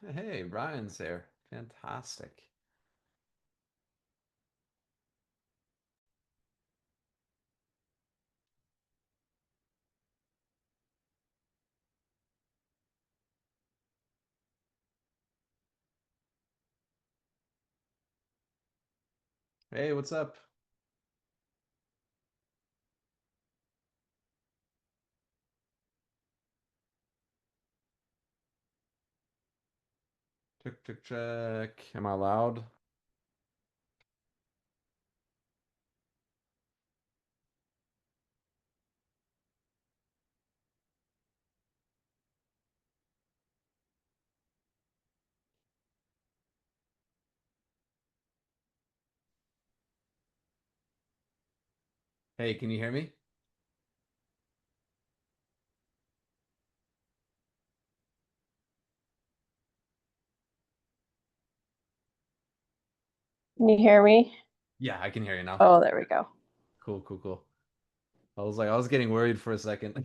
Hey, Brian's there. Fantastic. Hey, what's up? Check, check, check. Am I loud? Hey, can you hear me? Can you hear me? Yeah, I can hear you now. Oh, there we go. Cool, cool, cool. I was getting worried for a second.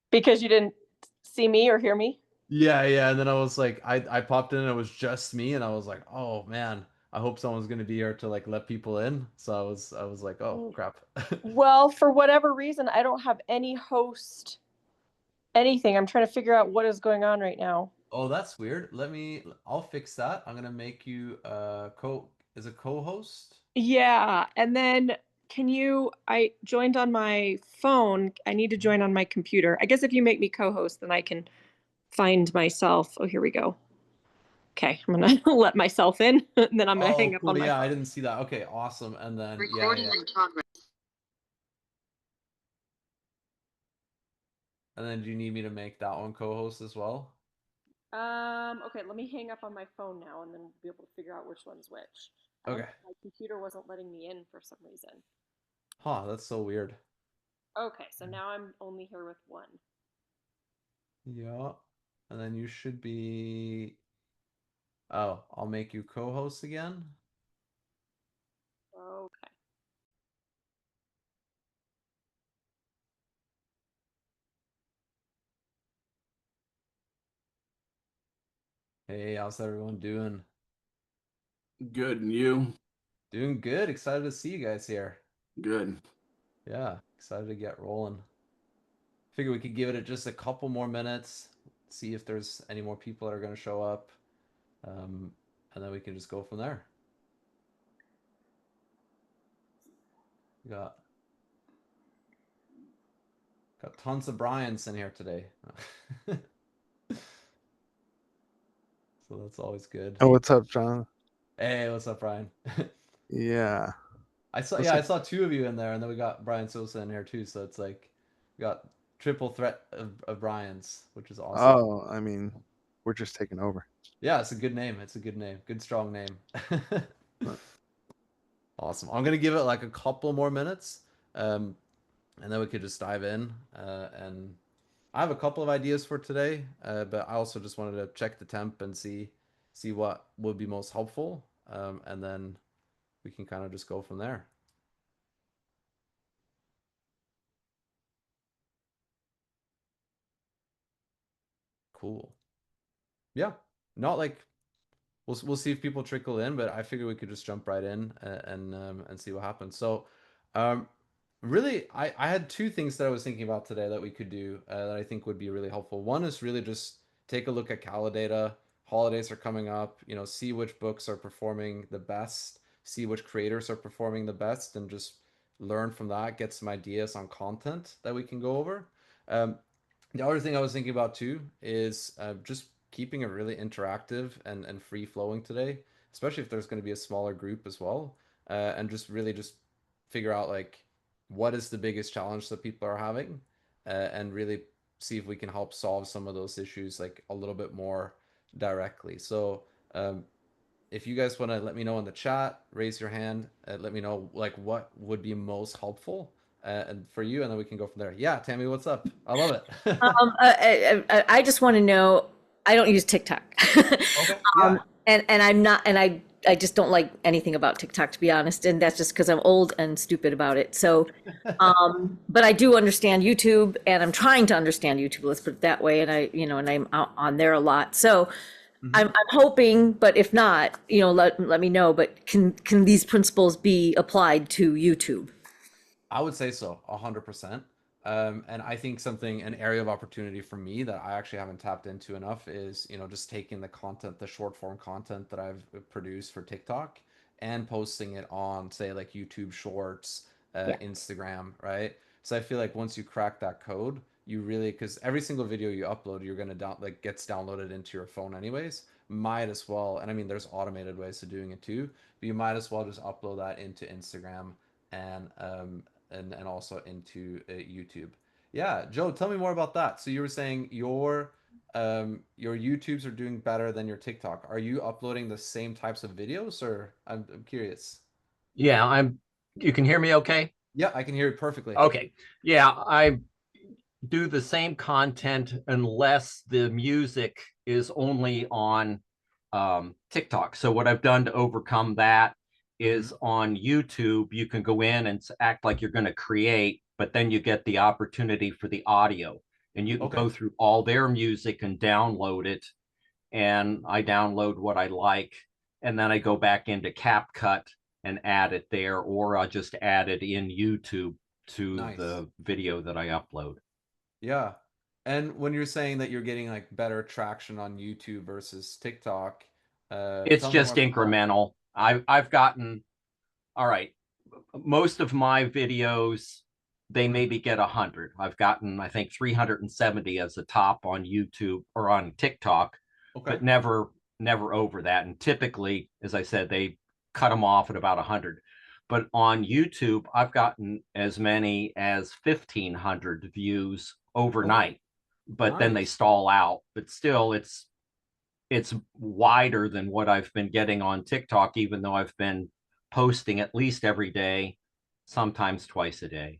Because you didn't see me or hear me? Yeah, yeah, and then I was like, I popped in and it was just me, and I was like, oh man, I hope someone's gonna be here to like let people in. So I was like, oh Mm, crap. Well, for whatever reason, I don't have any host anything. I'm trying to figure out what is going on right now. Oh, that's weird. I'll fix that. I'm gonna make you is a co-host. Yeah, and then I joined on my phone. I need to join on my computer. I guess if you make me co-host, then I can find myself. Oh, here we go. Okay, I'm gonna let myself in, and then I'm gonna hang Oh, up cool. on my Yeah, I phone. didn't see that. Okay, awesome. And then yeah, Recording yeah. in progress. And then do you need me to make that one co-host as well? Okay, let me hang up on my phone now and then we'll be able to figure out which one's which. Okay. My computer wasn't letting me in for some reason. Huh, that's so weird. Okay, so now I'm only here with one. Yeah. And then you should be Oh, I'll make you co-host again. Okay. Hey, how's everyone doing? Good, and you? Doing good. Excited to see you guys here. Good. Yeah, excited to get rolling. Figure we could give it just a couple more minutes, see if there's any more people that are going to show up, um, and then we can just go from there. We got tons of Bryans in here today. So that's always good. Oh, what's up, John? Hey, what's up, Brian? Yeah. What's I up? saw two of you in there, and then we got Brian Sosa in here too. So it's like we got triple threat of Brian's, which is awesome. Oh, I mean, we're just taking over. Yeah, it's a good name. It's a good name. Good strong name. Uh, Awesome. I'm gonna give it like a couple more minutes, and then we could just dive in. And I have a couple of ideas for today, but I also just wanted to check the temp and see what would be most helpful, and then we can kind of just go from there. Cool. Yeah. Not like we'll see if people trickle in, but I figure we could just jump right in and see what happens. So, um, really, I had two things that I was thinking about today that we could do that I think would be really helpful. One is really just take a look at Calidata. Holidays are coming up, see which books are performing the best, see which creators are performing the best, and just learn from that, get some ideas on content that we can go over. Um, the other thing I was thinking about too is just keeping it really interactive and free flowing today, especially if there's going to be a smaller group as well, and just really just figure out like what is the biggest challenge that people are having, and really see if we can help solve some of those issues like a little bit more directly. So um, if you guys want to let me know in the chat, raise your hand, let me know like what would be most helpful and for you, and then we can go from there. Yeah, Tammy, what's up? I love it. I just want to know. I don't use TikTok, Okay, yeah. and I'm not, and I I just don't like anything about TikTok, to be honest, and that's just because I'm old and stupid about it. So, but I do understand YouTube, and I'm trying to understand YouTube. Let's put it that way. And and I'm out on there a lot. So, I'm hoping, but if not, let me know. But can these principles be applied to YouTube? I would say so, 100%. And I think an area of opportunity for me that I actually haven't tapped into enough is, just taking the content, the short form content that I've produced for TikTok and posting it on, say, like YouTube Shorts, Yeah. Instagram, right? So I feel like once you crack that code, you really, because every single video you upload, you're gonna gets downloaded into your phone anyways. Might as well, and I mean, there's automated ways of doing it too, but you might as well just upload that into Instagram and and also into YouTube. Yeah, Joe, tell me more about that. So you were saying your YouTubes are doing better than your TikTok. Are you uploading the same types of videos, or I'm curious? Yeah, you can hear me okay? Yeah, I can hear you perfectly. Okay. Yeah, I do the same content unless the music is only on TikTok. So what I've done to overcome that is on YouTube, you can go in and act like you're going to create, but then you get the opportunity for the audio, and you can Okay. go through all their music and download it. And I download what I like, and then I go back into CapCut and add it there, or I'll just add it in YouTube to Nice. the video that I upload. Yeah. And when you're saying that you're getting like better traction on YouTube versus TikTok, It's tell me more just about that. incremental. I've gotten, all right, most of my videos, they maybe get 100. I've gotten, I think, 370 as the top on YouTube or on TikTok, Okay. but never over that. And typically, as I said, they cut them off at about 100. But on YouTube, I've gotten as many as 1,500 views overnight, but then they Nice. stall out. But still, it's wider than what I've been getting on TikTok, even though I've been posting at least every day, sometimes twice a day.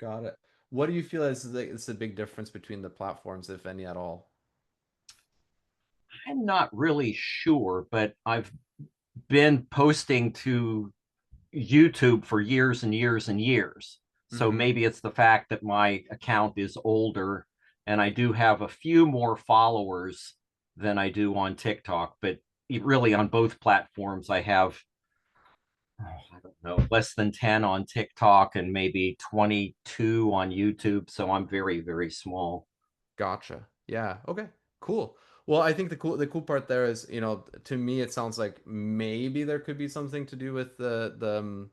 Got it. What do you feel is the big difference between the platforms, if any at all? I'm not really sure, but I've been posting to YouTube for years and years and years. So maybe it's the fact that my account is older and I do have a few more followers than I do on TikTok, but really on both platforms, I have, I don't know, less than 10 on TikTok and maybe 22 on YouTube. So I'm very, very small. Gotcha. Yeah. Okay. Cool. Well, I think the cool part there is, to me it sounds like maybe there could be something to do with the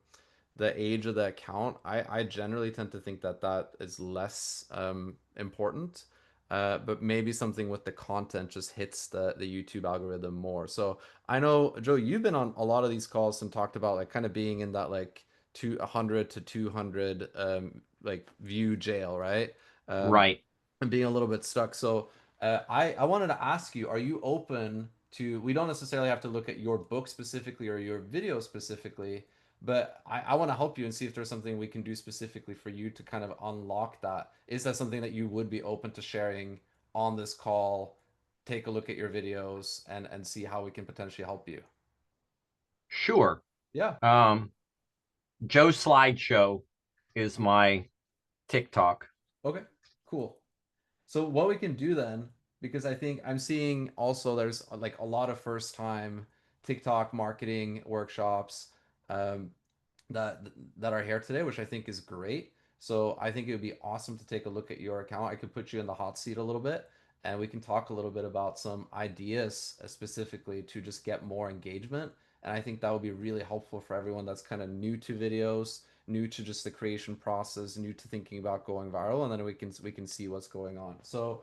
age of the account. I generally tend to think that that is less important. But maybe something with the content just hits the YouTube algorithm more. So I know, Joe, you've been on a lot of these calls and talked about like kind of being in that like 100 to 200 like view jail, right? Um, Right. and being a little bit stuck. So I wanted to ask you, are you open to, we don't necessarily have to look at your book specifically or your video specifically, but I want to help you and see if there's something we can do specifically for you to kind of unlock that. Is that something that you would be open to sharing on this call? Take a look at your videos and see how we can potentially help you. Sure. Yeah. Joe Slideshow is my TikTok. Okay. Cool. So what we can do then, because I think I'm seeing also there's like a lot of first time TikTok marketing workshops um, that that are here today, which I think is great. So I think it would be awesome to take a look at your account. I could put you in the hot seat a little bit, and we can talk a little bit about some ideas specifically to just get more engagement. And I think that would be really helpful for everyone that's kind of new to videos, new to just the creation process, new to thinking about going viral, and then we can see what's going on. So,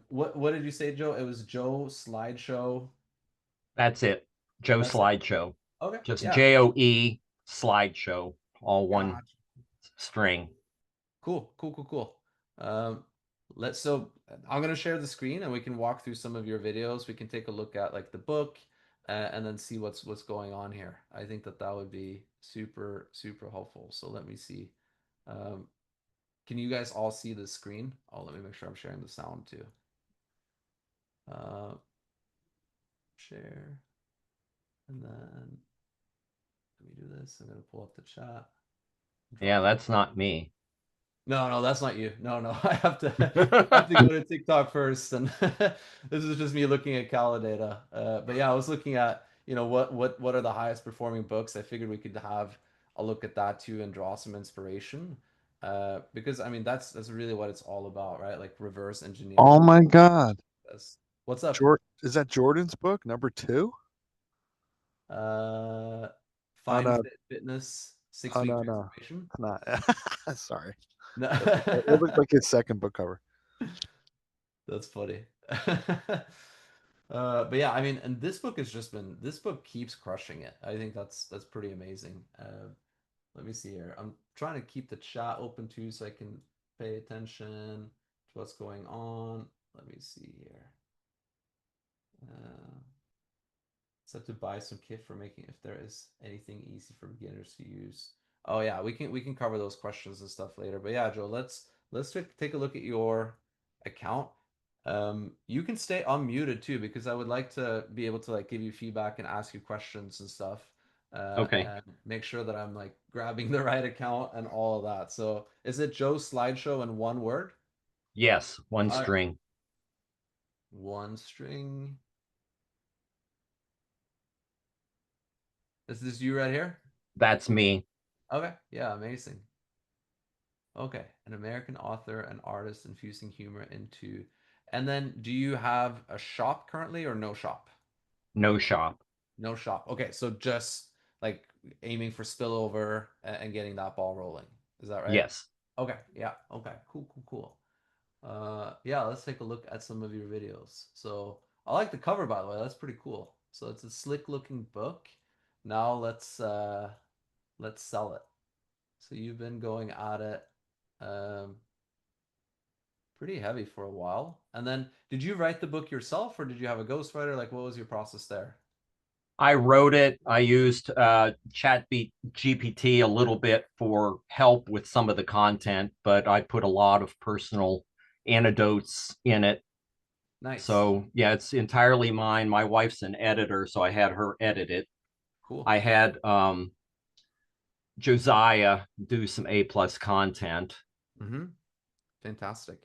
what did you say, Joe? It was Joe Slideshow. That's it. Joe That's it. Slideshow. Okay. Just Yeah. JOE Slideshow, all one Gotcha. string. Cool. Cool. Cool. Cool. Um, so I'm gonna share the screen and we can walk through some of your videos. We can take a look at like the book, and then see what's going on here. I think that that would be super super helpful. So let me see. Um, can you guys all see the screen? Oh, let me make sure I'm sharing the sound too. Uh, share, And then let me do this. I'm gonna pull up the chat. Yeah, that's not me. No, that's not you. No, I have to I have to go to TikTok first, and this is just me looking at Calidata. But yeah, I was looking at, you know, what are the highest performing books. I figured we could have a look at that too and draw some inspiration. Because I mean that's really what it's all about, right? Like reverse engineering. Oh my God. What's up? Is that Jordan's book, number 2? Find no. Fitness, Oh, 6-week no. transformation. Not. Sorry. No. It looked like his second book cover. That's funny. But yeah, I mean, and this book this book keeps crushing it. I think that's pretty amazing. Let me see here. I'm trying to keep the chat open too so I can pay attention to what's going on. Let me see here. So to buy some kit for making, if there is anything easy for beginners to use. Oh yeah, we can cover those questions and stuff later. But yeah, Joe, let's take a look at your account. You can stay unmuted too, because I would like to be able to like give you feedback and ask you questions and stuff. Okay. And make sure that I'm like grabbing the right account and all of that. So is it Joe Slideshow in one word? Yes, one All right. string. One string. Is this you right here? That's me. Okay, yeah, amazing. Okay, an American author and artist infusing humor into. And then do you have a shop currently or no shop? No shop. No shop. Okay, so just like aiming for spillover and getting that ball rolling. Is that right? Yes. Okay, yeah. Okay, cool. Yeah, let's take a look at some of your videos. So I like the cover, by the way. That's pretty cool. So it's a slick looking book. Now let's sell it. So you've been going at it pretty heavy for a while. And then did you write the book yourself or did you have a ghostwriter? Like what was your process there? I wrote it. I used GPT a little bit for help with some of the content, but I put a lot of personal anecdotes in it. Nice. So yeah, it's entirely mine. My wife's an editor, so I had her edit it. Cool. I had Josiah do some A+ content. Mm-hmm. Fantastic.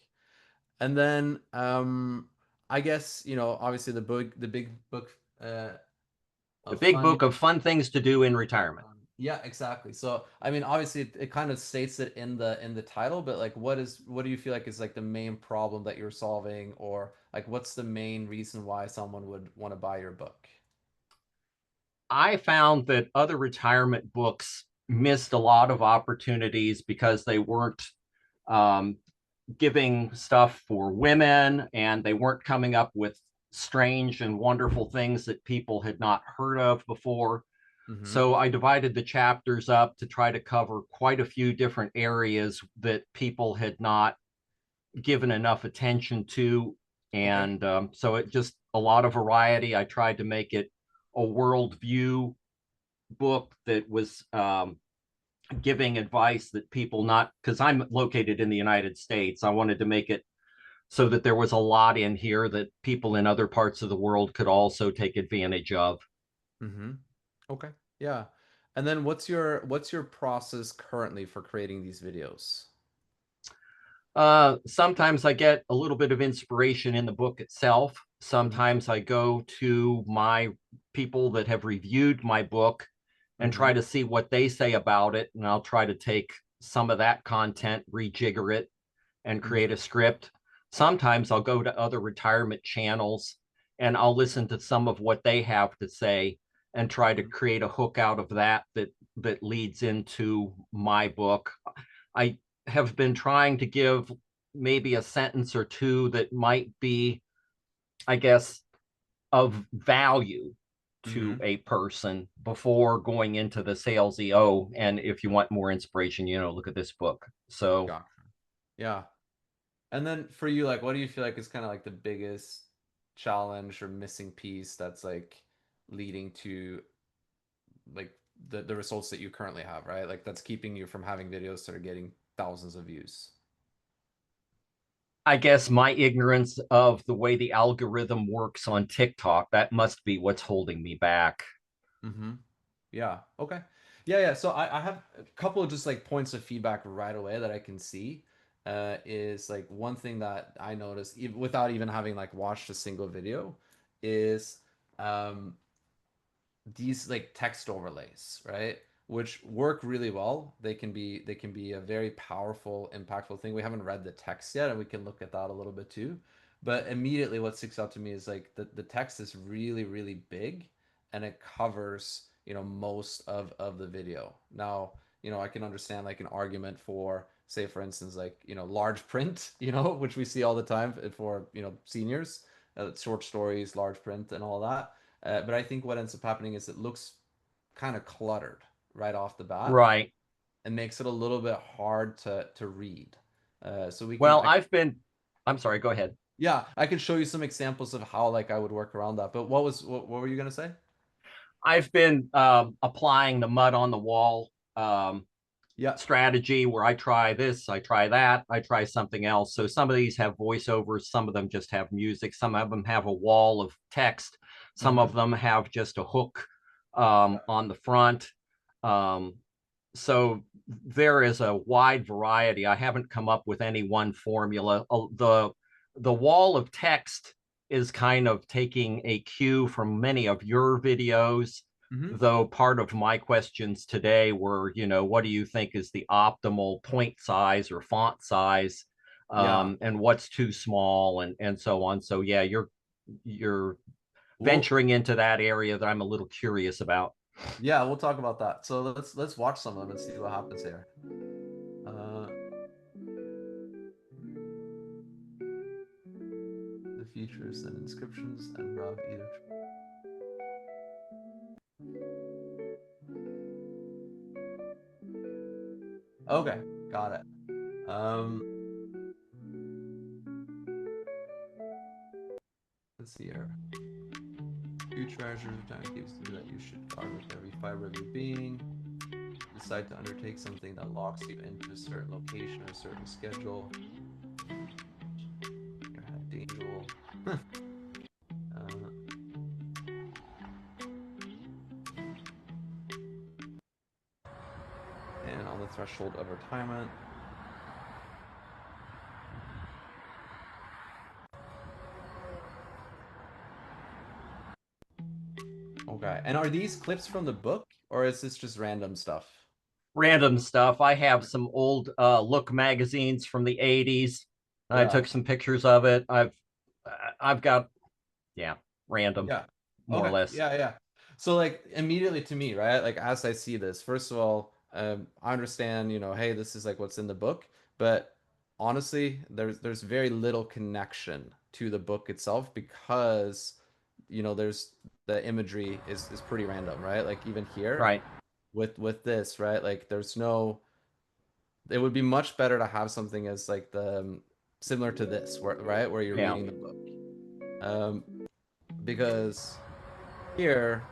And then I guess, you know, obviously the big book The big book of fun things to do in retirement. Yeah, exactly. So I mean, obviously it kind of states it in the title, but like what do you feel like is like the main problem that you're solving, or like what's the main reason why someone would want to buy your book? I found that other retirement books missed a lot of opportunities because they weren't giving stuff for women, and they weren't coming up with strange and wonderful things that people had not heard of before. Mm-hmm. So I divided the chapters up to try to cover quite a few different areas that people had not given enough attention to. And so it just a lot of variety. I tried to make it a worldview book that was giving advice that people not, because I'm located in the United States, I wanted to make it so that there was a lot in here that people in other parts of the world could also take advantage of. Mm-hmm. Okay. Yeah. And then what's your process currently for creating these videos? Sometimes I get a little bit of inspiration in the book itself. Sometimes I go to my people that have reviewed my book and try to see what they say about it. And I'll try to take some of that content, rejigger it, and create a script. Sometimes I'll go to other retirement channels and I'll listen to some of what they have to say and try to create a hook out of that leads into my book. I have been trying to give maybe a sentence or two that might be, I guess, of value to a person before going into the salesy. Oh, and if you want more inspiration, you know, look at this book. So Gotcha. Yeah. And then for you, like, what do you feel like is kind of like the biggest challenge or missing piece that's like leading to like the results that you currently have, right? Like that's keeping you from having videos that are getting thousands of views. I guess my ignorance of the way the algorithm works on TikTok, that must be what's holding me back. Mm-hmm. Yeah. Okay. Yeah, yeah. So I have a couple of just like points of feedback right away that I can see. Is like one thing that I noticed even without even having like watched a single video is um these like text overlays, right? Which work really well. They can be a very powerful, impactful thing. We haven't read the text yet, and we can look at that a little bit too. But immediately what sticks out to me is like the text is really, really big and it covers, most of the video. Now, I can understand like an argument for, say, for instance, like, large print, which we see all the time for, seniors, short stories, large print, and all that. But I think what ends up happening is it looks kind of cluttered right off the bat Right. and makes it a little bit hard to read. So we can, Well, I'm sorry, go ahead. yeah, I can show you some examples of how like I would work around that. But what were you gonna say? I've been applying the mud on the wall Yeah. strategy where I try this, I try that, I try something else. So some of these have voiceovers, some of them just have music, some of them have a wall of text, some of them have just a hook on the front. Um, so there is a wide variety. I haven't come up with any one formula. The wall of text is kind of taking a cue from many of your videos, though part of my questions today were, what do you think is the optimal point size or font size, Yeah. and what's too small, and so on. So yeah, you're Well, venturing into that area that I'm a little curious about. yeah, we'll talk about that. So let's watch some of them and see what happens here. The features and inscriptions and Rav Edith. Okay, got it. Let's see here. Few treasures of time gives you that you should guard with every fiber of your being. Decide to undertake something that locks you into a certain location or a certain schedule. Your head angel. And on the threshold of retirement. Okay. And are these clips from the book or is this just random stuff? Random stuff. I have some old Look magazines from the 80s. I Yeah. took some pictures of it. I've got, yeah, random, Yeah. more or Okay. less. Yeah, yeah. So like immediately to me, right? Like as I see this, first of all, I understand, hey, this is like what's in the book, but honestly, there's very little connection to the book itself because, there's the imagery is pretty random, right? Like even here Right. with this, right? Like it would be much better to have something as like similar to this, right? Where you're Yeah. reading the book. Because here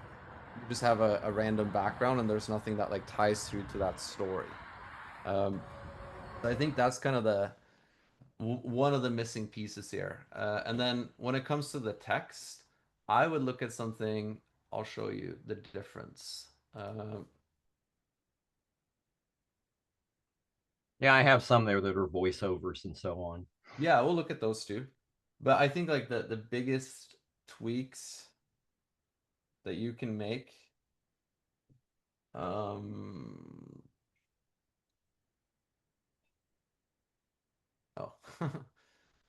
you just have a random background and there's nothing that like ties through to that story. So I think that's kind of one of the missing pieces here. And then when it comes to the text, I would look at something. I'll show you the difference. Yeah, I have some there that are voiceovers and so on. Yeah, we'll look at those too. But I think like the biggest tweaks that you can make. Oh,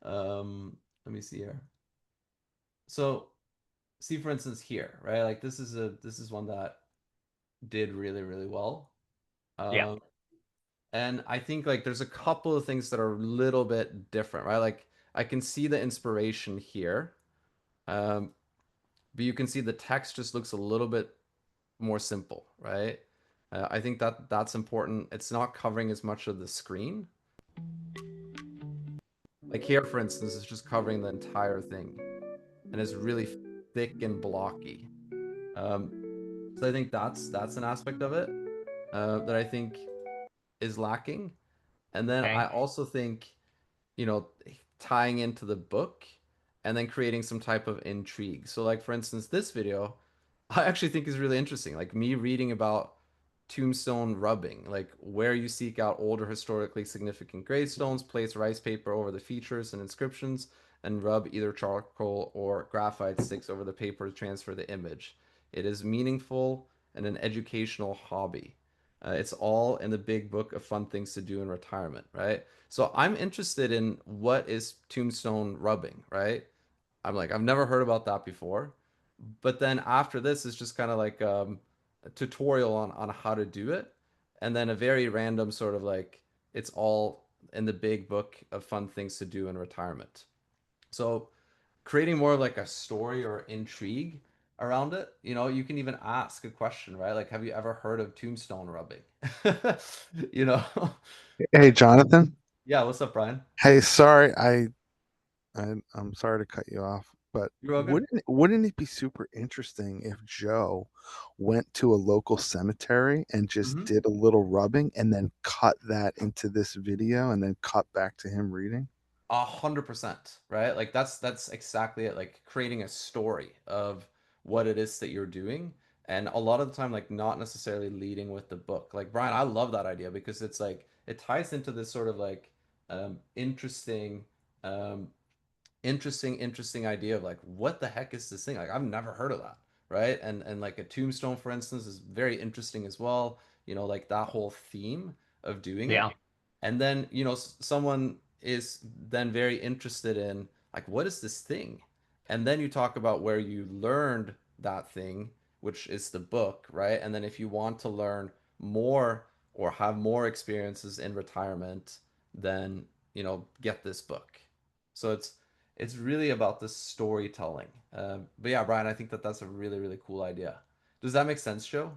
let me see here. So, see for instance here, right? Like this is one that did really, really well. Yeah. And I think like there's a couple of things that are a little bit different, right? Like I can see the inspiration here. But you can see the text just looks a little bit more simple, right? I think that's important. It's not covering as much of the screen. Like here, for instance, it's just covering the entire thing, and it's really thick and blocky. So I think that's an aspect of it that I think is lacking. And then Okay. I also think, tying into the book and then creating some type of intrigue. So like for instance, this video, I actually think is really interesting. Like me reading about tombstone rubbing, like where you seek out older historically significant gravestones, place rice paper over the features and inscriptions, and rub either charcoal or graphite sticks over the paper to transfer the image. It is meaningful and an educational hobby. It's all in the big book of fun things to do in retirement, right? So I'm interested in what is tombstone rubbing, right? I'm like, I've never heard about that before. But then after this is just kind of like a tutorial on how to do it. And then a very random sort of like, it's all in the big book of fun things to do in retirement. So creating more of like a story or intrigue around it, you know, you can even ask a question, right? Like, have you ever heard of tombstone rubbing? You know? Hey, Jonathan. Yeah, what's up, Brian? Hey, sorry, I'm sorry to cut you off, but You're all good. wouldn't it be super interesting if Joe went to a local cemetery and just Mhm. did a little rubbing and then cut that into this video and then cut back to him reading? 100%, right? Like that's exactly it. Like creating a story of what it is that you're doing, and a lot of the time, like not necessarily leading with the book. Like Brian, I love that idea because it's like it ties into this sort of like interesting, um, interesting idea of like what the heck is this thing? Like I've never heard of that, right? And like a tombstone, for instance, is very interesting as well. You know, like that whole theme of doing it. Yeah. And then, you know, someone is then very interested in like what is this thing? And then you talk about where you learned that thing, which is the book, right? And then if you want to learn more or have more experiences in retirement, then, you know, get this book. So it's really about the storytelling. But yeah, Brian, I think that that's a really cool idea. Does that make sense, Joe?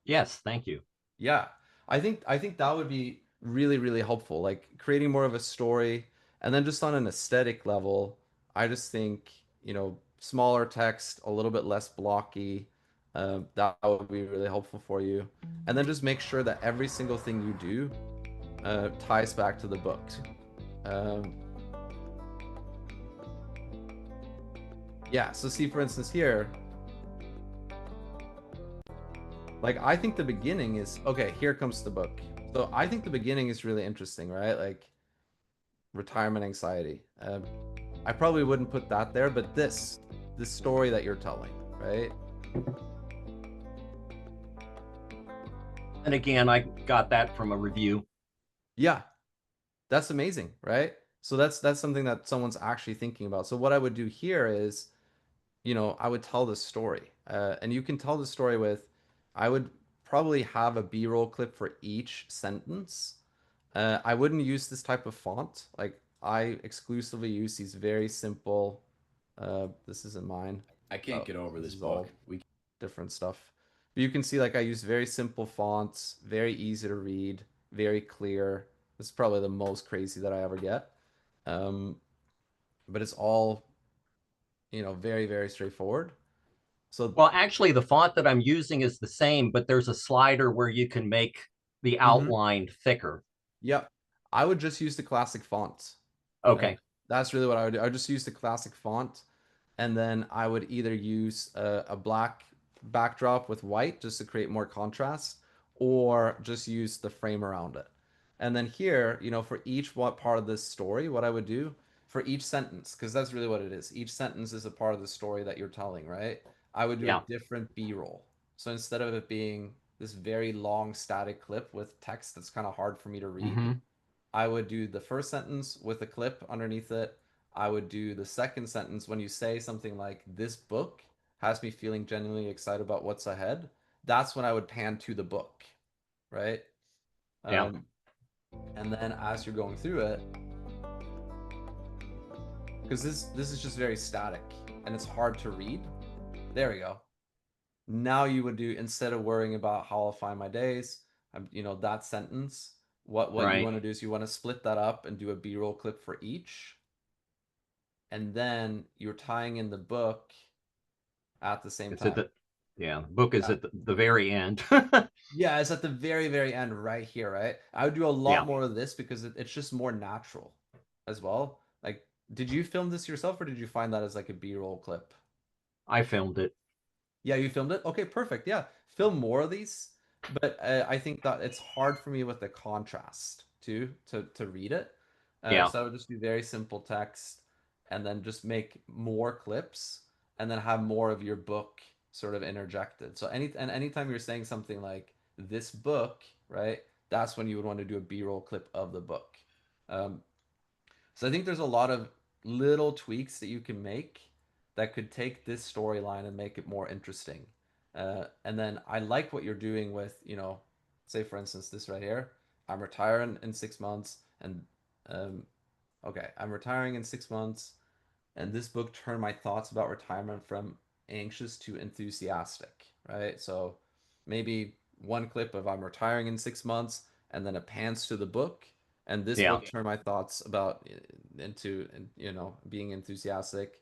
Yes, thank you. Yeah, I think that would be really helpful. Like creating more of a story, and then just on an aesthetic level, I just think, you know, smaller text, a little bit less blocky. That would be really helpful for you. And then just make sure that every single thing you do ties back to the book. Um, yeah. So see, for instance, here. Like I think the beginning is okay, here comes the book. So I think the beginning is really interesting, right? Like retirement anxiety. I probably wouldn't put that there, but this story that you're telling, right? And again, I got that from a review. Yeah, that's amazing, right? So that's something that someone's actually thinking about. So what I would do here is, you know, I would tell the story, and you can tell the story with, I would probably have a B-roll clip for each sentence. I wouldn't use this type of font. Like I exclusively use these very simple. This isn't mine. I can't Oh, get over this this is all book. We different stuff. But you can see like I use very simple fonts, very easy to read, very clear. This is probably the most crazy that I ever get. Um, but it's all, you know, very straightforward. So Well, actually, the font that I'm using is the same, but there's a slider where you can make the mhm. outline thicker. Yep, I would just use the classic font. Okay. That's really what I would do. I would just use the classic font, and then I would either use a black backdrop with white just to create more contrast, or just use the frame around it. And then here, you know, for each what part of this story, what I would do for each sentence, because that's really what it is. Each sentence is a part of the story that you're telling, right? I would do a Yeah. different B-roll. So instead of it being this very long static clip with text that's kind of hard for me to read, Mm-hmm. I would do the first sentence with a clip underneath it. I would do the second sentence when you say something like, this book has me feeling genuinely excited about what's ahead. That's when I would pan to the book, right? Yeah. And then as you're going through it, because this is just very static and it's hard to read. There we go. Now you would do, instead of worrying about how I'll find my days, you know, that sentence, what you Right. want to do is you want to split that up and do a B-roll clip for each. And then you're tying in the book at the same It's at time. the book is Yeah. at the very end. Yeah, it's at the very end right here, right? I would do a lot Yeah. more of this because it's just more natural as well. Like, did you film this yourself or did you find that as like a B-roll clip? I filmed it. Yeah, you filmed it? Okay, perfect. Yeah, film more of these. But I think that it's hard for me with the contrast too to read it. Yeah. So I would just do very simple text and then just make more clips and then have more of your book sort of interjected. So anytime you're saying something like this book, right? That's when you would want to do a B-roll clip of the book. Um, so I think there's a lot of little tweaks that you can make that could take this storyline and make it more interesting. And then I like what you're doing with, say for instance, this right here. I'm retiring in 6 months, and um, okay, I'm retiring in 6 months, and this book turned my thoughts about retirement from anxious to enthusiastic, right? So maybe one clip of I'm retiring in 6 months, and then it pans to the book, and this Yeah. book turned my thoughts about into being enthusiastic.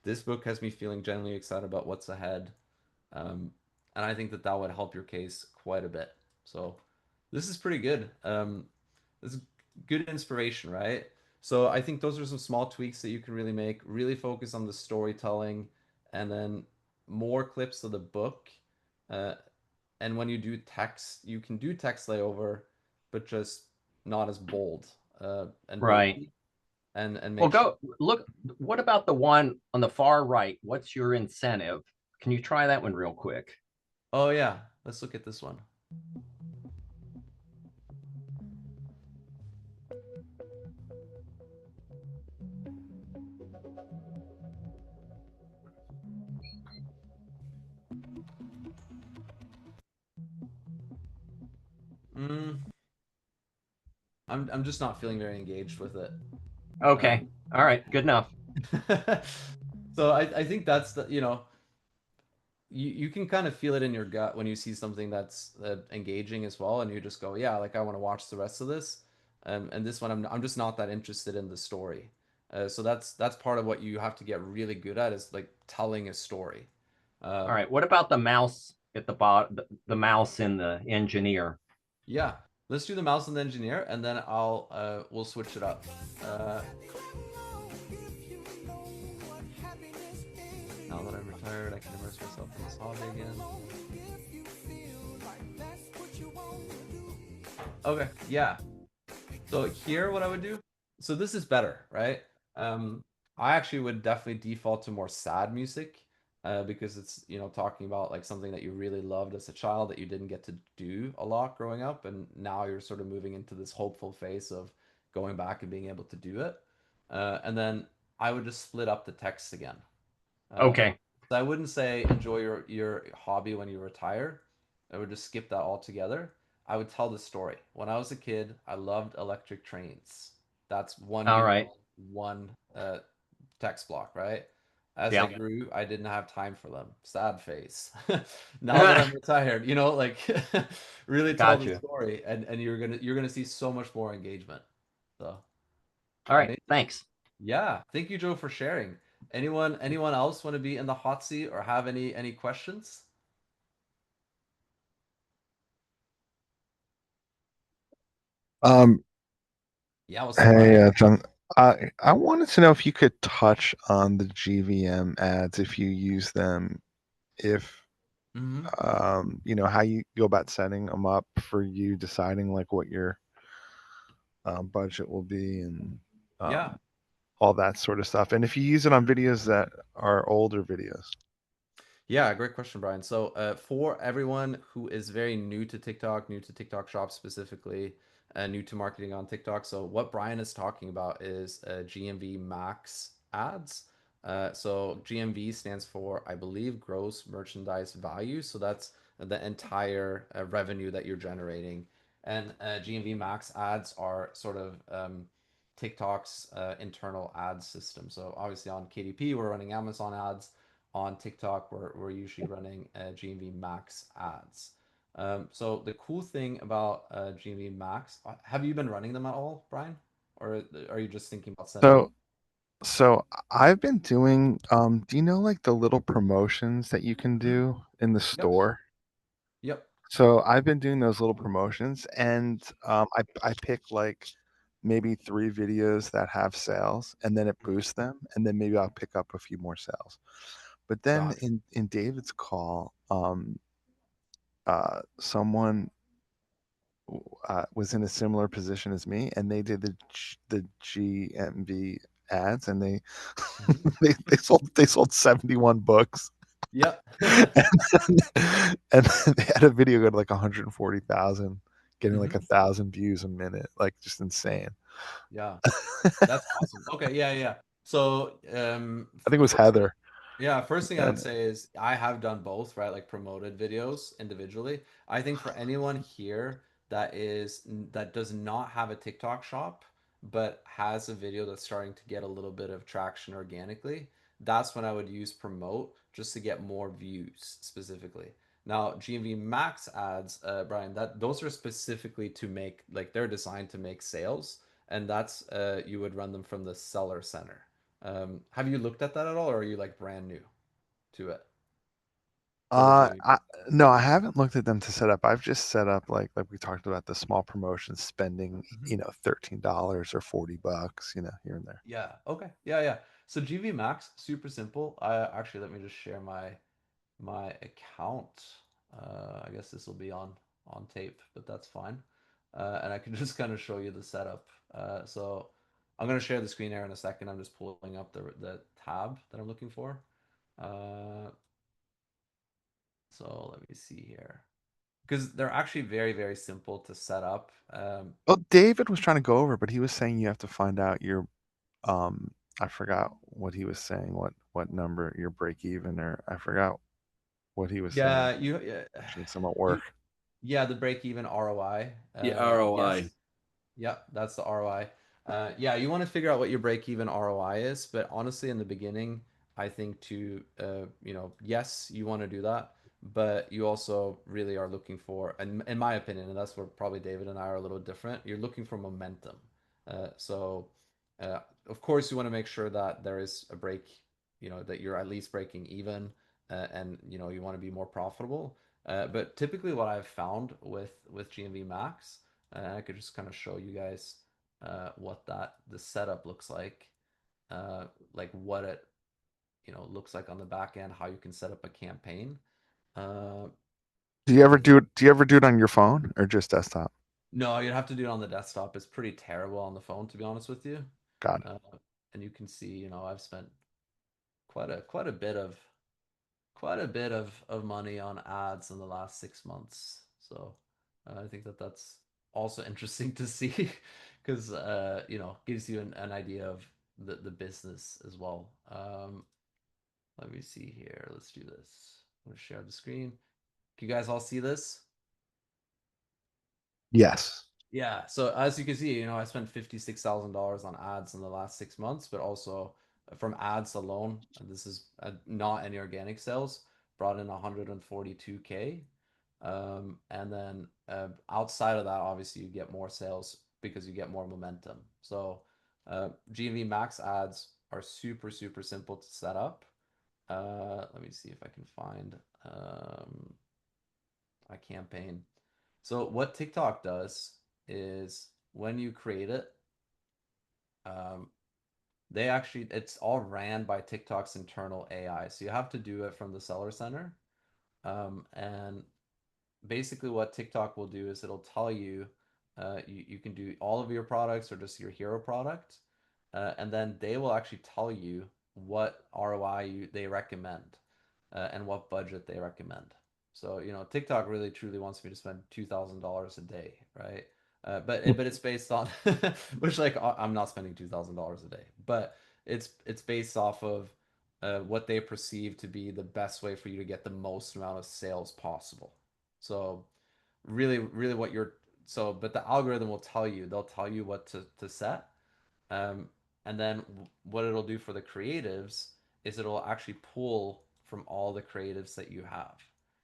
This book has me feeling genuinely excited about what's ahead, and I think that that would help your case quite a bit. So this is pretty good. This is good inspiration, right? So I think those are some small tweaks that you can really make. Really focus on the storytelling, and then more clips of the book. Uh, and when you do text, you can do text layover, but just not as bold and Right. bulky. And Well, make sure. go look. What about the one on the far right? What's your incentive? Can you try that one real quick? Oh yeah, let's look at this one. Mm, I'm just not feeling very engaged with it. Okay. All right. Good enough. So I think that's you can kind of feel it in your gut when you see something that's engaging as well, and you just go, yeah, like I want to watch the rest of this. And this one, I'm just not that interested in the story. So that's part of what you have to get really good at, is like telling a story. All right. What about the mouse at the bottom? The mouse in the engineer. Yeah, let's do the mouse and the engineer, and then we'll switch it up. Now that I'm retired, I can immerse myself in this hobby again. Okay, yeah. So here, what I would do. So this is better, right? I actually would definitely default to more sad music, because it's talking about like something that you really loved as a child that you didn't get to do a lot growing up, and now you're sort of moving into this hopeful phase of going back and being able to do it. And then I would just split up the text again. Okay. So I wouldn't say enjoy your hobby when you retire. I would just skip that altogether. I would tell the story. When I was a kid, I loved electric trains. That's one All video, right. one text block, right? As I Yeah. grew, I didn't have time for them. Sad face. Now that I'm retired, like really tell Got the you. story, and you're gonna see so much more engagement. So All right. amazing. Thanks. Yeah, thank you, Joe, for sharing. Anyone else want to be in the hot seat or have any questions? Um, Yeah, what's up, hey, Brian? John. I wanted to know if you could touch on the GVM ads, if you use them, if Mm-hmm. how you go about setting them up for you deciding like what your budget will be, and Yeah. all that sort of stuff. And if you use it on videos that are older videos. Yeah, great question, Brian. So, for everyone who is very new to TikTok, new to TikTok Shop specifically, new to marketing on TikTok, so what Brian is talking about is GMV Max ads. So GMV stands for, I believe, gross merchandise value. So that's the entire revenue that you're generating. And GMV Max ads are sort of TikTok's internal ad system. So obviously on KDP, we're running Amazon ads. On TikTok, we're usually running GMV Max ads. So the cool thing about GMV Max, have you been running them at all, Brian? Or are you just thinking about setting them up? So I've been doing do you know like the little promotions that you can do in the Yep. store? Yep. So I've been doing those little promotions, and I pick like maybe 3 videos that have sales, and then it boosts them, and then maybe I'll pick up a few more sales. But then Gotcha. in David's call, someone was in a similar position as me, and they did the GMV ads, and they Mhm. they sold 71 books, Yep. and they had a video go to like 140,000, getting like Mhm. 1,000 views a minute, like just insane. Yeah. That's awesome. Okay, yeah, yeah. So, I think it was first thing, Heather. yeah, first thing I'd And say is I have done both, right? Like promoted videos individually. I think for anyone here that does not have a TikTok shop, but has a video that's starting to get a little bit of traction organically, that's when I would use promote just to get more views specifically. Now, GMV Max ads, Brian, that those are specifically to make like they're designed to make sales, and that's you would run them from the seller center. Have you looked at that at all, or are you like brand new to it for the GMV? I no, I haven't looked at them to set up. I've just set up like we talked about the small promotions, spending Mhm. $13 or $40, here and there. Yeah. Okay. Yeah. Yeah. So GV Max, super simple. Actually, let me just share my account. I guess this will be on tape, but that's fine. And I can just kind of show you the setup. So I'm gonna share the screen here in a second. I'm just pulling up the tab that I'm looking for. Uh, so let me see here. Because they're actually very, very simple to set up. Well, David was trying to go over, but he was saying you have to find out your I forgot what he was saying, what number your break even, or I forgot what he was saying. Yeah, yeah, Actually, somewhat work. you yeah, the break even ROI. Yeah, ROI. Yes. Yep, that's the ROI. Yeah, you want to figure out what your break even ROI is, but honestly, in the beginning, I think yes, you want to do that, but you also really are looking for, and in my opinion, and that's where probably David and I are a little different. You're looking for momentum. So, of course, you want to make sure that there is a break, that you're at least breaking even, and you want to be more profitable. But typically, what I've found with GMV Max. And I could just kind of show you guys what the setup looks like what it looks like on the back end, how you can set up a campaign. Uh, let me. Do you ever do it on your phone or just desktop? No, you'd have to do it on the desktop. It's pretty terrible on the phone, to be honest with you. Got it. And you can see, I've spent quite a bit of money on ads in the last 6 months. So I think that's also interesting to see because gives you an idea of the business as well. Let me see here. Let's do this. I'm gonna share the screen. Can you guys all see this? Yes. Yeah. So as you can see, I spent $56,000 on ads in the last 6 months, but also from ads alone, and this is not any organic sales, brought in 142K. And then outside of that, obviously you get more sales because you get more momentum. So GMV Max ads are super, super simple to set up. Let me see if I can find my campaign. So what TikTok does is when you create it, um, it's all ran by TikTok's internal AI. So you have to do it from the seller center. And basically what TikTok will do is it'll tell you, you can do all of your products or just your hero product. And then they will actually tell you what ROI they recommend and what budget they recommend. So, TikTok really truly wants me to spend $2,000 a day, right? But it's based on which like I'm not spending $2,000 a day, but it's based off of what they perceive to be the best way for you to get the most amount of sales possible. So really, really but the algorithm will tell you, they'll tell you what to set. Um, and then what it'll do for the creatives is it'll actually pull from all the creatives that you have.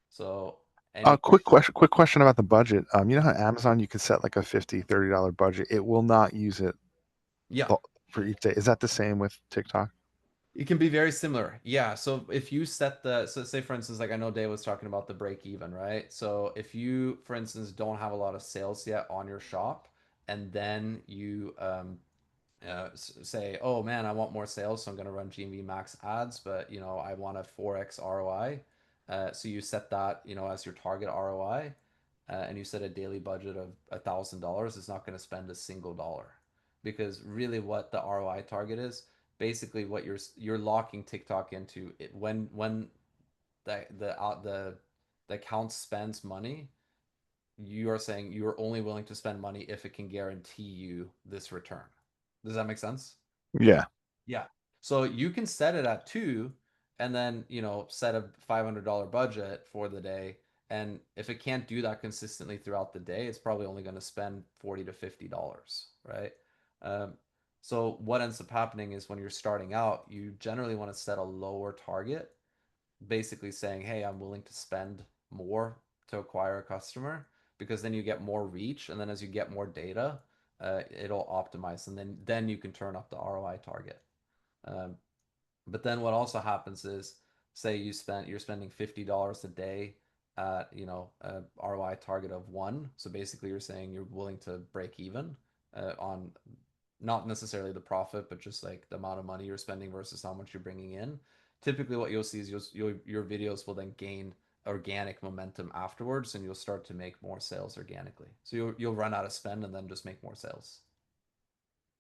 So any Quick question about the budget. You know how Amazon you could set like a $50, $30 budget. It will not use it yeah, for each day. Is that the same with TikTok? it can be very similar. Yeah. So if you so say for instance, like I know Dave was talking about the break even, right? So if you, for instance, don't have a lot of sales yet on your shop, and then say, oh man, I want more sales, so I'm going to run GMV Max ads, but you know, I want a 4x ROI. So you set that, you know, as your target ROI, and you set a daily budget of $1,000. It's not going to spend a single dollar, because really what the ROI target is, basically what you're locking TikTok into it when the account spends money, you are saying you're only willing to spend money if it can guarantee you this return. Does that make sense? Yeah. Yeah. So you can set it at 2 and then, you know, set a $500 budget for the day. And if it can't do that consistently throughout the day, it's probably only going to spend $40 to $50, right? Um, so what ends up happening is when you're starting out, you generally want to set a lower target, basically saying, hey, I'm willing to spend more to acquire a customer, because then you get more reach, and then as you get more data, it'll optimize, and then you can turn up the ROI target. Um, but then what also happens is, say you're spending $50 a day at, you know, a ROI target of 1. So basically you're saying you're willing to break even on not necessarily the profit, but just like the amount of money you're spending versus how much you're bringing in. Typically what you'll see is your videos will then gain organic momentum afterwards, and you'll start to make more sales organically. So you'll run out of spend and then just make more sales.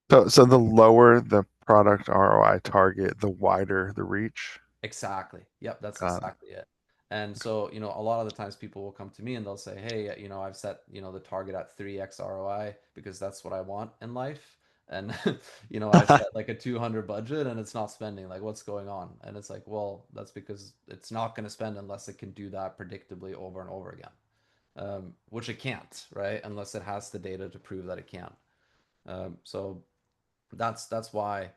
So the lower the product ROI target, the wider the reach. Exactly. Yep, that's Got it. exactly it. And so, you know, a lot of the times people will come to me and they'll say, hey, you know, I've set, you know, the target at 3x ROI because that's what I want in life. And, you know, I've set like a 200 budget and it's not spending. Like, what's going on? And it's like, well, that's because it's not going to spend unless it can do that predictably over and over again, which it can't, right? Unless it has the data to prove that it can. So that's why,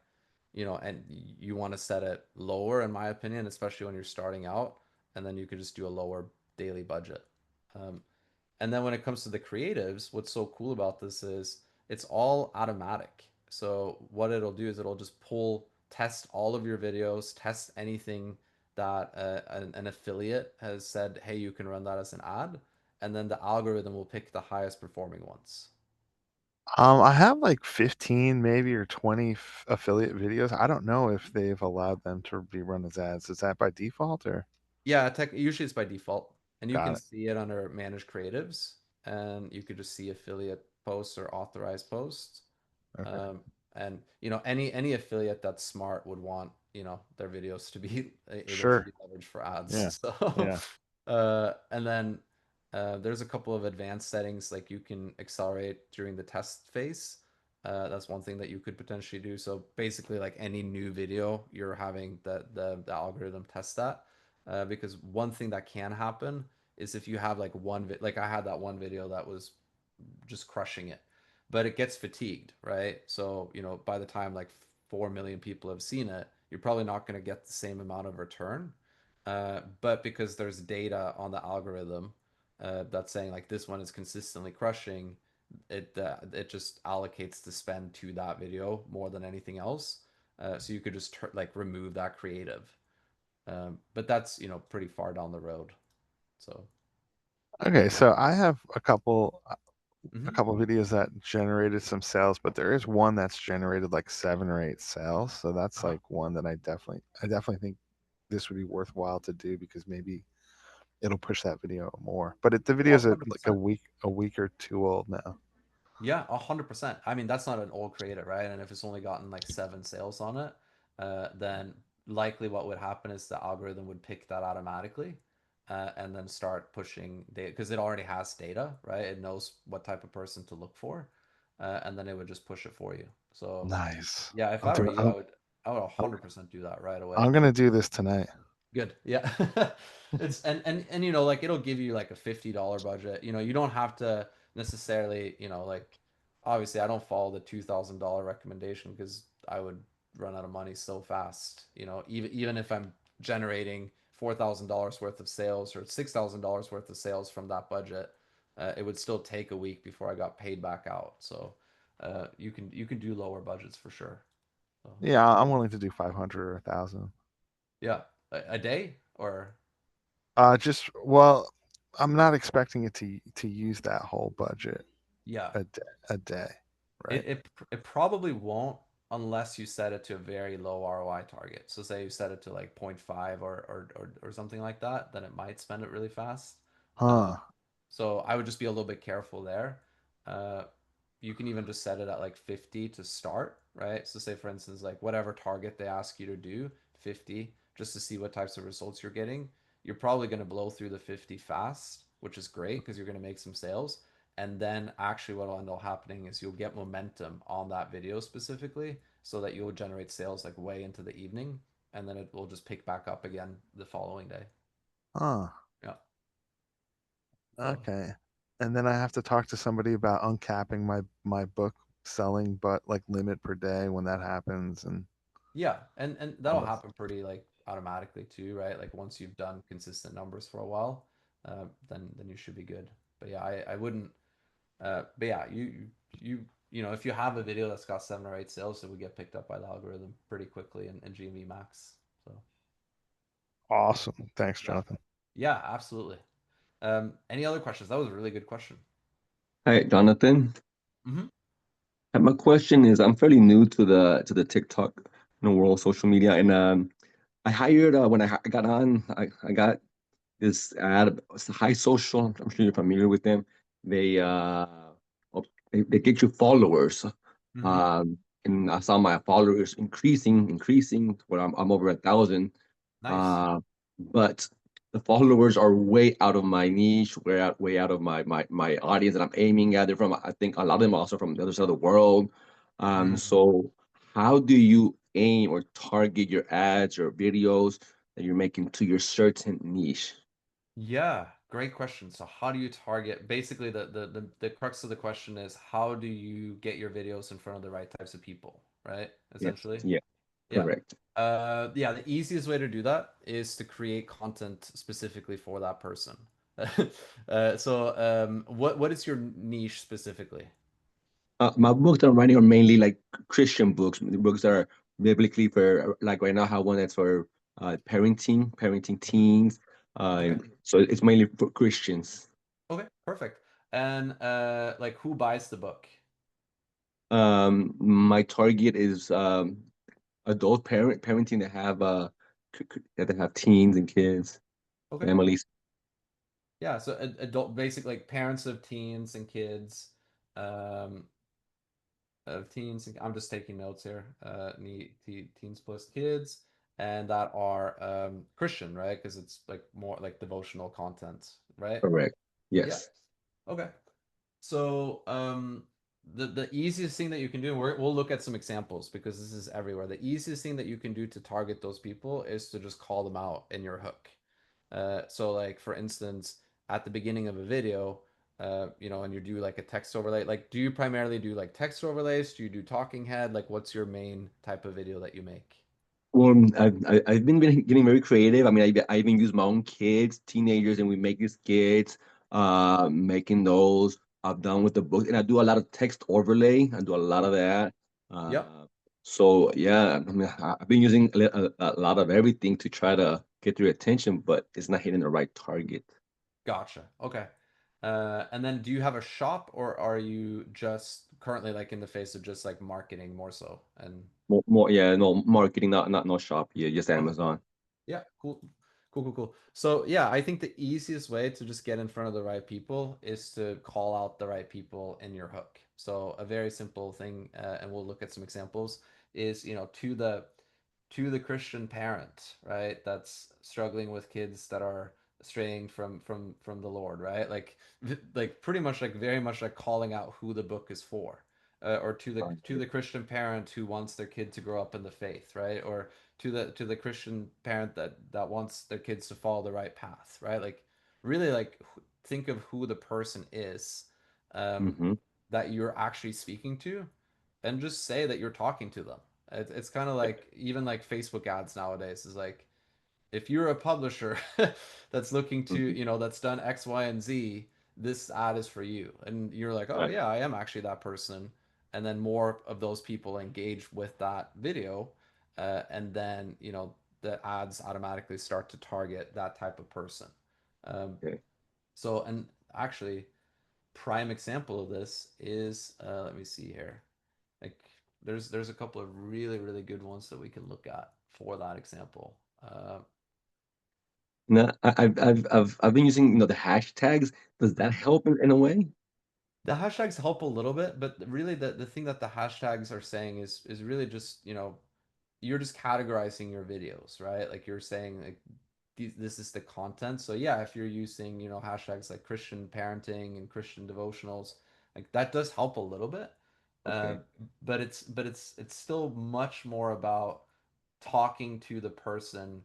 you know, and you want to set it lower, in my opinion, especially when you're starting out, and then you could just do a lower daily budget. Um, and then when it comes to the creatives, what's so cool about this is it's all automatic. So what it'll do is it'll just test all of your videos, test anything that an affiliate has said, hey, you can run that as an ad, and then the algorithm will pick the highest performing ones. I have like 15 maybe or 20 affiliate videos. I don't know if they've allowed them to be run as ads. Is that by default or? Yeah, usually it's by default, and you Got can it. see it under manage creatives, and you could just see affiliate posts or authorized posts. Okay. And you know, any affiliate that's smart would want, you know, their videos to be able to Sure. be leveraged for ads. Yeah. So, Yeah. and then there's a couple of advanced settings, like you can accelerate during the test phase. That's one thing that you could potentially do. So basically, like any new video, you're having the algorithm test that, because one thing that can happen is if you have like like I had that one video that was just crushing it, but it gets fatigued, right? So, you know, by the time like 4 million people have seen it, you're probably not going to get the same amount of return. But because there's data on the algorithm that's saying like this one is consistently crushing, it just allocates the spend to that video more than anything else. So you could just like remove that creative. But that's, you know, pretty far down the road. So, Okay, so I have a mhm. couple videos that generated some sales, but there is one that's generated like 7 or 8 sales. So that's Uh-huh. like one that I definitely think this would be worthwhile to do because maybe it'll push that video more. But the Oh, video's at like 100%. a week or two old now. Yeah, 100%. I mean, that's not an old creator, right? And if it's only gotten like 7 sales on it, then likely what would happen is the algorithm would pick that automatically, and then start pushing data because it already has data, right? It knows what type of person to look for, and then it would just push it for you. So, Nice. yeah, if I'm I were doing. you, I would I'm 100% do that right away. I'm gonna do this tonight. Good. Yeah. It's and you know, like it'll give you like a $50 budget. You know, you don't have to necessarily, you know, like obviously I don't follow the $2,000 recommendation because I would run out of money so fast. You know, even if I'm generating $4,000 worth of sales or $6,000 worth of sales from that budget, it would still take a week before I got paid back out. So, you can do lower budgets for sure. So, Yeah, I'm willing to do 500 or 1,000. yeah, a day or Just well, I'm not expecting it to use that whole budget yeah. a day, right? It probably won't, unless you set it to a very low ROI target. So say you set it to like 0.5 or something like that, then it might spend it really fast. Huh. So I would just be a little bit careful there. Uh, you can even just set it at like 50 to start, right? So say for instance, like whatever target they ask you to do, 50, just to see what types of results you're getting. You're probably going to blow through the 50 fast, which is great because you're going to make some sales. And then actually what will end up happening is you'll get momentum on that video specifically so that you'll generate sales like way into the evening, and then it will just pick back up again the following day. Huh. Yeah. So Okay. And then I have to talk to somebody about uncapping my book selling, but like limit per day when that happens, and yeah, and that'll all this. happen pretty like automatically too, right? Like once you've done consistent numbers for a while, then you should be good. But yeah, I wouldn't. But yeah, you know, if you have a video that's got 7 or 8 sales, it would get picked up by the algorithm pretty quickly in GMV Max. So Awesome. Thanks, yeah, Jonathan. yeah, absolutely. Any other questions? That was a really good question. Hi, Jonathan. Mm-hmm. My question is, I'm fairly new to the TikTok, world, social media, and I hired when I got on, I got this ad. It's High Social. I'm sure you're familiar with them. They they get you followers, Mm-hmm. um, and I saw my followers increasing. Where I'm over 1,000. Nice. Uh, but the followers are way out of my niche, way out of my audience that I'm aiming at. They're from, I think a lot of them are also from the other side of the world. Mm. So how do you aim or target your ads or videos that you're making to your certain niche? Yeah, great question. So how do you target? Basically, the crux of the question is how do you get your videos in front of the right types of people, right? Yes, Essentially. yeah, Yeah. correct. Yeah, the easiest way to do that is to create content specifically for that person. What is your niche specifically? My books I'm writing are mainly like Christian books. The books are biblically for, like right now, I have one that's for parenting teens. Okay. So it's mainly for Christians. Okay, perfect. And like who buys the book? My target is adult parenting that have that have teens and kids, Okay. families. Yeah, so adult, basic like parents of teens and kids, um, of teens. I'm just taking notes here. Teens plus kids, and that are Christian, right? Because it's like more like devotional content, right? Correct. Yeah. Yes. Okay. So the easiest thing that you can do, we'll look at some examples because this is everywhere. The easiest thing that you can do to target those people is to just call them out in your hook. So like for instance, at the beginning of a video, you know, and you do like a text overlay, like do you primarily do like text overlays? Do you do talking head? Like what's your main type of video that you make? Well, I've been getting very creative. I mean, I even use my own kids, teenagers, and we make these skits, making those. I've done with the book, and I do a lot of text overlay. I do a lot of that. Yep. So yeah, I mean, I've been using a lot of everything to try to get their attention, but it's not hitting the right target. Gotcha. Okay. And then do you have a shop or are you just currently like in the phase of just like marketing more so? And Yeah, no marketing, not no shop. Yeah, just okay. Amazon. Yeah, cool. Cool, cool, cool. So yeah, I think the easiest way to just get in front of the right people is to call out the right people in your hook. So a very simple thing, and we'll look at some examples, is you know to the Christian parent, right? That's struggling with kids that are straying from the Lord, right? Like pretty much like very much like calling out who the book is for. Or to the Christian parent who wants their kid to grow up in the faith, right? Or to the Christian parent that wants their kids to follow the right path, right? Like really like think of who the person is um, Mm-hmm. that you're actually speaking to, and just say that you're talking to them. It's kind of like even like Facebook ads nowadays is like if you're a publisher that's looking to, Mm-hmm. you know, that's done X, Y, and Z, this ad is for you. And you're like, oh, yeah, I am actually that person. And then more of those people engage with that video. And then, you know, the ads automatically start to target that type of person. Um, Okay. so, and actually, prime example of this is, let me see here. Like, there's a couple of really good ones that we can look at for that example. No, I've been using, the hashtags. Does that help in a way? The hashtags help a little bit, but really the thing that the hashtags are saying is really just, you're just categorizing your videos, right? Like you're saying like this is the content. So yeah, if you're using, hashtags like Christian parenting and Christian devotionals, like that does help a little bit. Uh, Okay. but it's still much more about talking to the person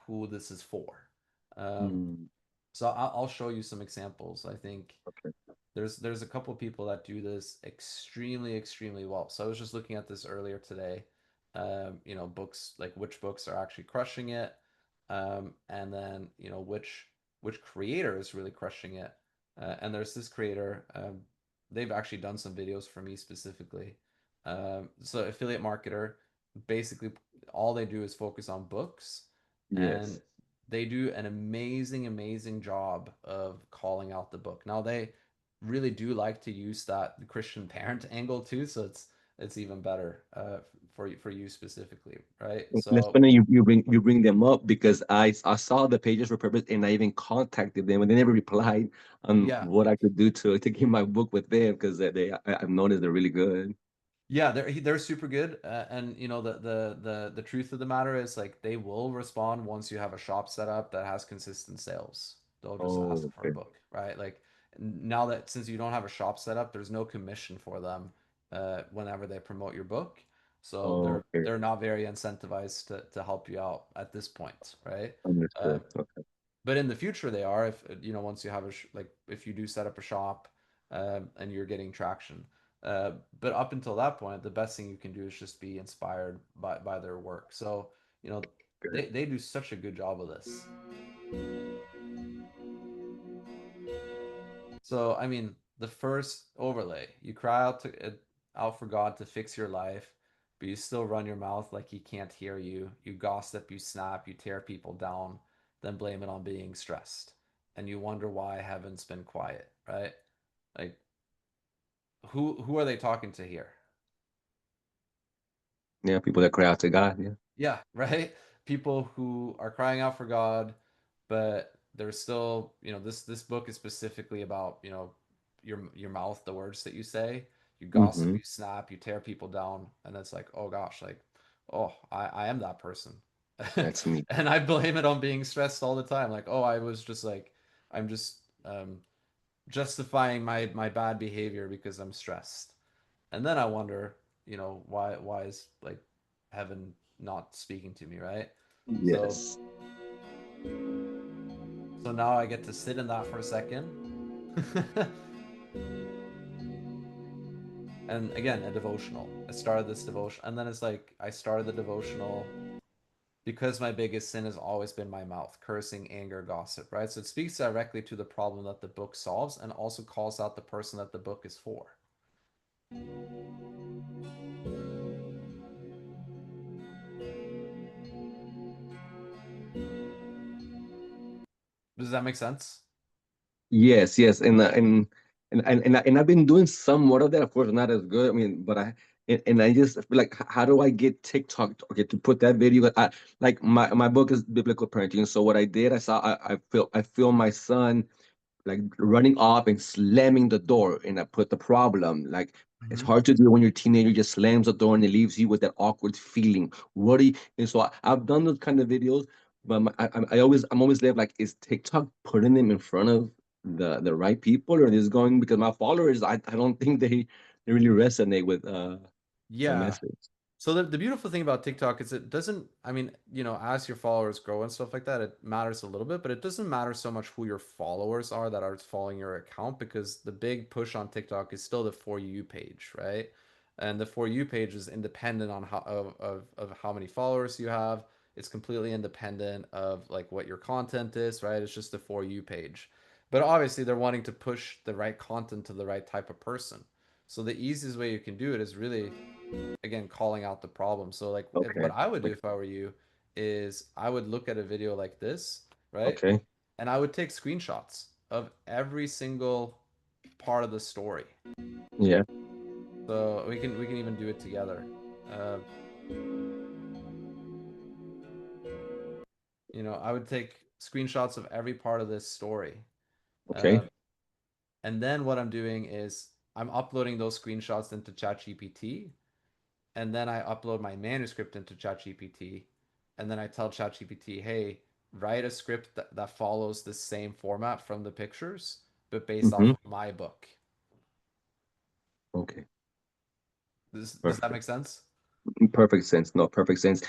who this is for. Um, Mm, so I'll show you some examples. I think okay. there's a couple of people that do this extremely well. So I was just looking at this earlier today. Books like which books are actually crushing it, and then which creator is really crushing it. And there's this creator. They've actually done some videos for me specifically. So affiliate marketer, basically all they do is focus on books, and Yes. they do an amazing job of calling out the book. Now they really do like to use that Christian parent angle too, so it's even better for you specifically, right? That's So funny you bring them up because I saw the pages were purpose and I even contacted them and they never replied on yeah, what I could do to get my book with them because I've noticed they're really good. yeah, they're super good, and the truth of the matter is like they will respond once you have a shop set up that has consistent sales. They'll just ask Oh, for a okay. book, right? Like now that since you don't have a shop set up, there's no commission for them whenever they promote your book, so Oh, okay. they're not very incentivized to help you out at this point, right? Uh, Understood. Okay. but in the future they are if once you have like if you do set up a shop and you're getting traction, but up until that point the best thing you can do is just be inspired by their work. So you know Good. they do such a good job of this. So I mean the first overlay, you cry out for God to fix your life, but you still run your mouth like he can't hear you. You gossip, you snap, you tear people down, then blame it on being stressed. And you wonder why heaven's been quiet, right? Like who are they talking to here? Yeah, people that cry out to God. Yeah. Yeah, right? People who are crying out for God, but there's still, this book is specifically about, your mouth, the words that you say. You gossip, Mm-hmm. you snap, you tear people down, and it's like, oh gosh, like, oh, I am that person. That's me. And I blame it on being stressed all the time. Like, oh, I was just like, I'm just justifying my bad behavior because I'm stressed. And then I wonder, why is like heaven not speaking to me, right? So Yes. so now I get to sit in that for a second. And again, a devotional. I started this devotion, and then it's like I started the devotional because my biggest sin has always been my mouth, cursing, anger, gossip, right? So it speaks directly to the problem that the book solves and also calls out the person that the book is for. Does that make sense? Yes, yes, and I've been doing somewhat of that. Of course, not as good. I mean, but and I just feel like, how do I get TikTok to put that video? Like my book is biblical parenting. So what I did, I filmed my son like running off and slamming the door, and I put the problem like. It's Mm-hmm. hard to do when your teenager just slams the door and it leaves you with that awkward feeling. What do you? And so I've done those kind of videos, but I'm always left like, is TikTok putting them in front of the right people, or is going because my followers, I don't think they really resonate with the Yeah. message. So the beautiful thing about TikTok is it doesn't, I mean, as your followers grow and stuff like that, it matters a little bit, but it doesn't matter so much who your followers are that are following your account, because the big push on TikTok is still the For You page, right? And the For You page is independent on how of how many followers you have. It's completely independent of like what your content is, right? It's just the For You page. But obviously they're wanting to push the right content to the right type of person. So the easiest way you can do it is really, again, calling out the problem. So like Okay. what I would do Okay. if I were you is I would look at a video like this, right? Okay. And I would take screenshots of every single part of the story. Yeah. So we can even do it together. You know, I would take screenshots of every part of this story. Okay. And then what I'm doing is I'm uploading those screenshots into ChatGPT, and then I upload my manuscript into ChatGPT, and then I tell ChatGPT, hey, write a script that follows the same format from the pictures, but based off Mm-hmm. of my book. Okay. Does that Perfect. make sense? Perfect sense. No, perfect sense.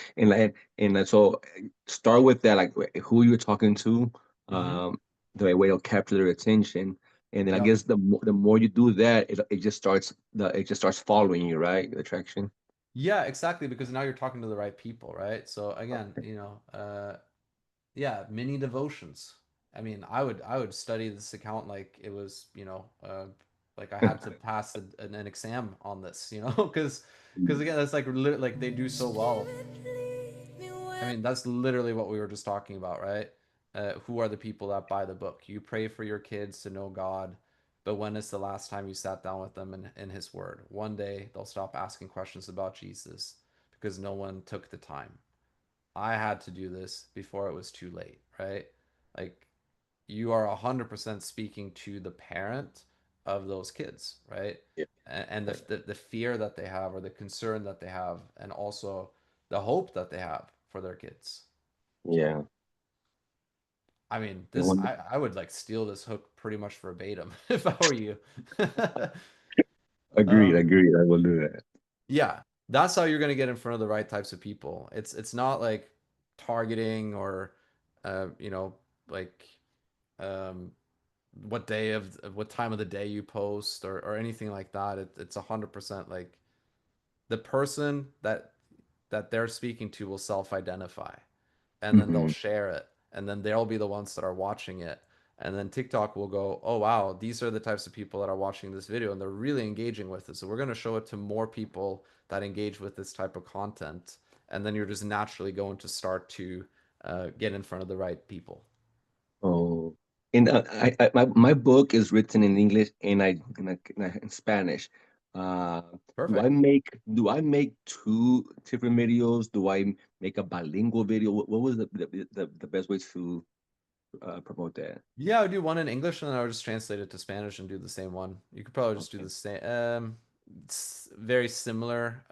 So start with that, like who you're talking to, Mm-hmm. the way it'll capture their attention, and then I Yep. guess the more you do that, it just starts following you, right? The traction. Yeah, exactly, because now you're talking to the right people, right? So again, Okay. you know, yeah, mini devotions. I mean, I would study this account like it was, you know, like I had to pass an exam on this, you know, because again, that's like like they do so well. I mean, that's literally what we were just talking about, right? Who are the people that buy the book? You pray for your kids to know God, but when is the last time you sat down with them in His Word? One day they'll stop asking questions about Jesus because no one took the time. I had to do this before it was too late, right? Like you are 100% speaking to the parent of those kids, right? Yeah. And the fear that they have or the concern that they have and also the hope that they have for their kids. Yeah. I mean, I this wonder. I would like steal this hook pretty much verbatim if I were you. Agreed. um, Agreed. I will do that. yeah, that's how you're going to get in front of the right types of people. It's not like targeting or you know, like um what time of the day you post or anything like that. It's 100% like the person that they're speaking to will self-identify and then they'll Mm-hmm. share it and then they'll be the ones that are watching it and then TikTok will go, oh wow, these are the types of people that are watching this video and they're really engaging with it, so we're going to show it to more people that engage with this type of content, and then you're just naturally going to start to get in front of the right people. Oh, and my book is written in English and in Spanish. Uh, Perfect. do I make two different videos? Do I make a bilingual video? What was the best way to promote that? Yeah, I would do one in English and then I would just translate it to Spanish and do the same one. You could probably just do Okay. the same, it's very similar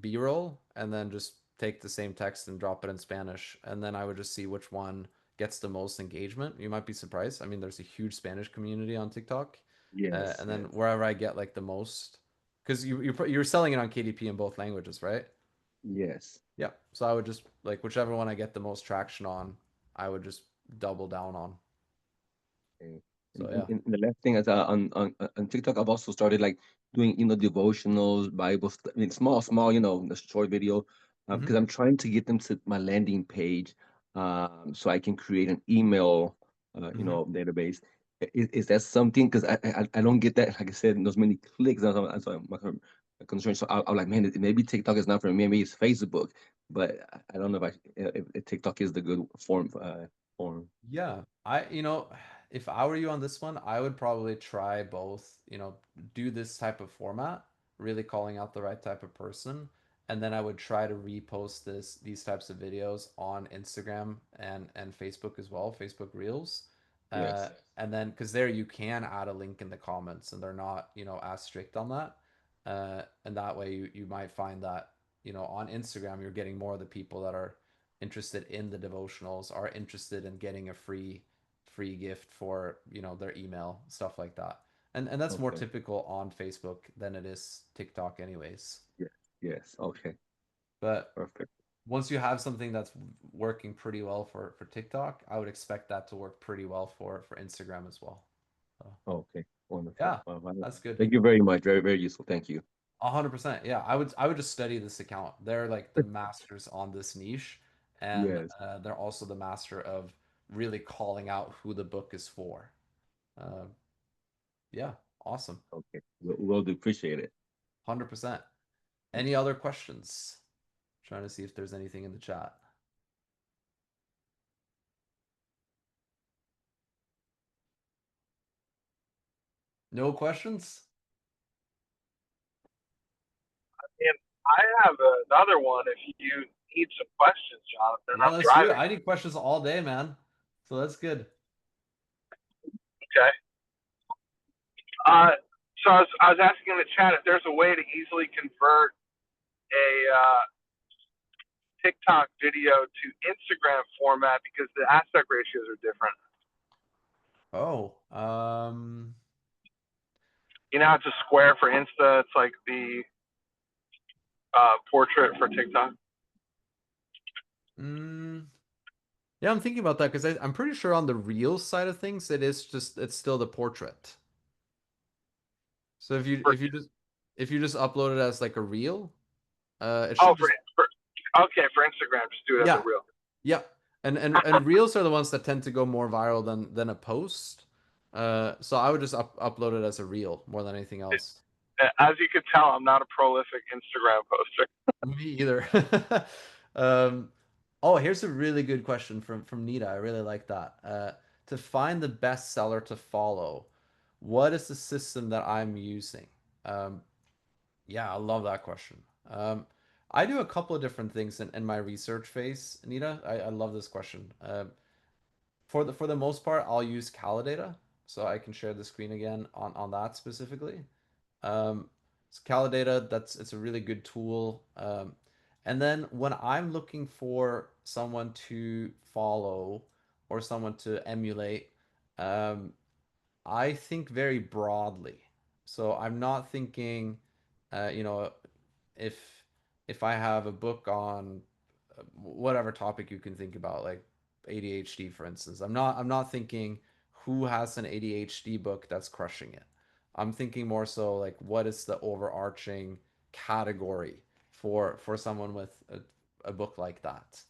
B-roll, and then just take the same text and drop it in Spanish, and then I would just see which one gets the most engagement. You might be surprised. I mean, there's a huge Spanish community on TikTok, Yes, and then yes, wherever I get like the most, because you're selling it on KDP in both languages, right? yes. Yeah. So I would just like whichever one I get the most traction on, I would just double down on. Okay. So yeah. And the last thing is on TikTok, I've also started like doing devotionals, I mean, small, the short video, Hmm. because I'm trying to get them to my landing page, so I can create an email, Hmm. database. Is that something? Because I don't get that. Like I said, those many clicks. That's my concern. So I'm like, man, maybe TikTok is not for me. Maybe it's Facebook, but I don't know if TikTok is the good form. Yeah, if I were you on this one, I would probably try both, do this type of format, really calling out the right type of person, and then I would try to repost these types of videos on Instagram and Facebook as well, Facebook Reels. Yes. And then because there you can add a link in the comments and they're not, as strict on that. And that way you might find that, on Instagram you're getting more of the people that are interested in the devotionals, are interested in getting a free gift for their email, stuff like that, and that's more Okay. typical on Facebook than it is TikTok anyways. Yes. Yes. Okay. But Perfect. once you have something that's working pretty well for TikTok, I would expect that to work pretty well for Instagram as well. So, Okay. Wonderful. yeah, that's good. Thank you very much. Very, very useful. Thank you. 100%. Yeah, I would just study this account. They're like the masters on this niche, and Yes. they're also the master of really calling out who the book is for. Uh, yeah, awesome. Okay. We'll do. Appreciate it. 100%. Any other questions? Trying to see if there's anything in the chat. No questions? And I have another one if you need some questions, Jonathan. Yeah, I'm let's do it. driving. I need questions all day, man. So that's good. Okay. So I was asking in the chat if there's a way to easily convert a TikTok video to Instagram format because the aspect ratios are different. Oh, You know, it's a square for Insta. It's like the portrait for TikTok. yeah, I'm thinking about that because I'm pretty sure on the real side of things, it's still the portrait. So if you just upload it as like a reel, it Oh, should just okay, for Instagram, just do it as yeah, a reel. yeah. And reels are the ones that tend to go more viral than a post. So I would just upload it as a reel more than anything else. As you could tell, I'm not a prolific Instagram poster. Me either. Oh, here's a really good question from Nita. I really like that. To find the best seller to follow, what is the system that I'm using? Yeah, I love that question. I do a couple of different things in my research phase, Anita. I love this question. For the most part, I'll use Calidata, so I can share the screen again on that specifically. So Calidata, it's a really good tool. And then when I'm looking for someone to follow or someone to emulate, um, I think very broadly. So I'm not thinking, you know, if if I have a book on whatever topic you can think about, like ADHD, for instance, I'm not thinking who has an ADHD book that's crushing it. I'm thinking more so like what is the overarching category for someone with a book like that.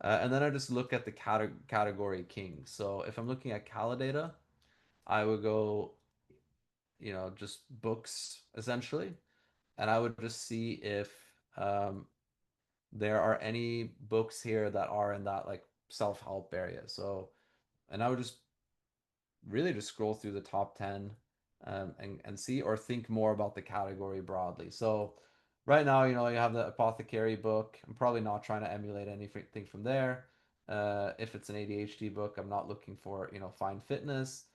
And then I just look at the category king. So if I'm looking at Calidata, I would go, just books essentially, and I would just see if um, there are any books here that are in that like self-help area. So, and I would just really just scroll through the top 10 and see or think more about the category broadly. So right now, you have the Apothecary book. I'm probably not trying to emulate anything from there. If it's an ADHD book, I'm not looking for, Find Fitness,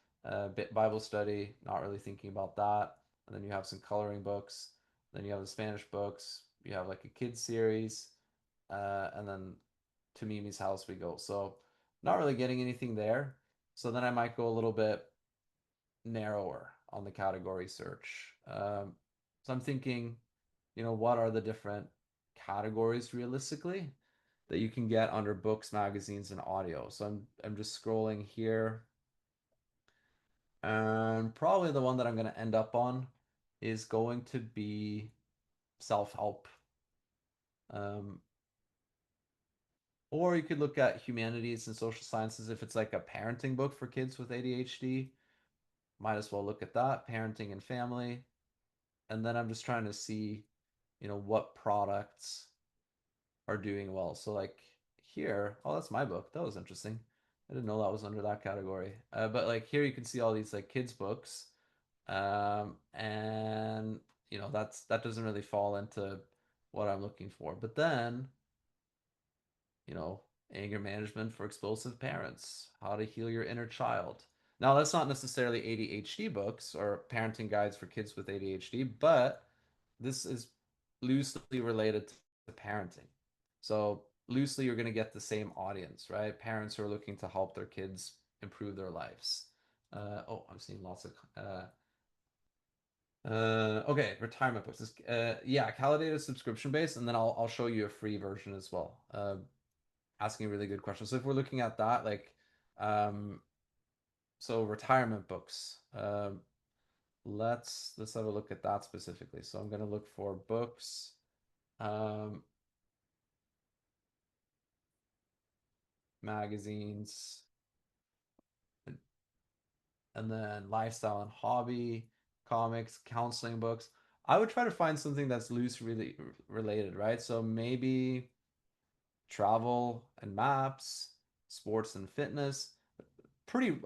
Bible study, not really thinking about that. And then you have some coloring books. Then you have the Spanish books. You have like a kids series. And then to Mimi's house we go. So not really getting anything there. So then I might go a little bit narrower on the category search. So I'm thinking, what are the different categories realistically that you can get under books, magazines, and audio? So I'm just scrolling here. And probably the one that I'm going to end up on is going to be self-help. Or you could look at humanities and social sciences if it's like a parenting book for kids with ADHD. Might as well look at that, parenting and family. And then I'm just trying to see, what products are doing well. So like here, oh, that's my book. That was interesting. I didn't know that was under that category. But like here you can see all these like kids books. And that doesn't really fall into what I'm looking for. But then anger management for explosive parents, how to heal your inner child. Now, that's not necessarily ADHD books or parenting guides for kids with ADHD, but this is loosely related to parenting. So, loosely, you're going to get the same audience, right? Parents who are looking to help their kids improve their lives. I'm seeing lots of. Okay, retirement books. Yeah, Calidata subscription based, and then I'll show you a free version as well. Asking a really good question. So if we're looking at that, like, so retirement books, let's have a look at that specifically. So I'm going to look for books, magazines, and then lifestyle and hobby, comics, counseling books. I would try to find something that's loosely related, right? So maybe travel and maps, sports and fitness.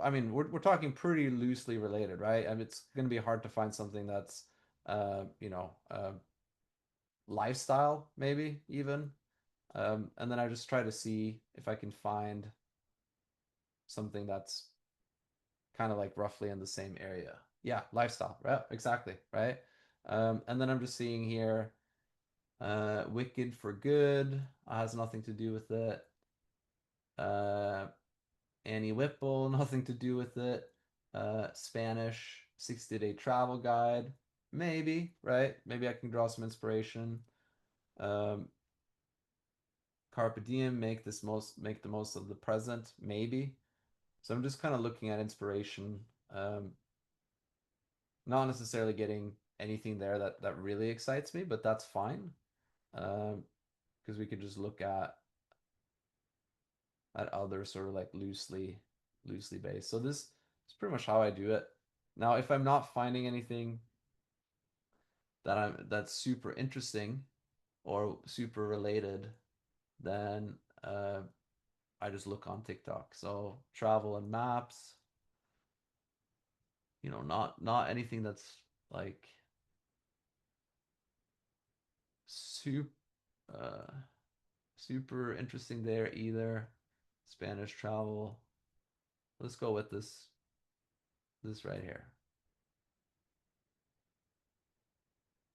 I mean, we're talking pretty loosely related, right? I mean, it's going to be hard to find something that's, lifestyle, maybe even. And then I just try to see if I can find something that's kind of like roughly in the same area. Yeah, lifestyle, right? Exactly, right? And then I'm just seeing here, Wicked for Good has nothing to do with it. Annie Whipple, nothing to do with it. Spanish 60-day travel guide, maybe, right? Maybe I can draw some inspiration. Um, Carpe diem, make the most of the present, maybe. So I'm just kind of looking at inspiration, not necessarily getting anything there that really excites me, but that's fine. Because we could just look at other sort of like loosely based. So this is pretty much how I do it. Now, if I'm not finding anything that's super interesting or super related, then I just look on TikTok. So travel and maps, not anything that's like super super interesting there either. Spanish travel. Let's go with this right here.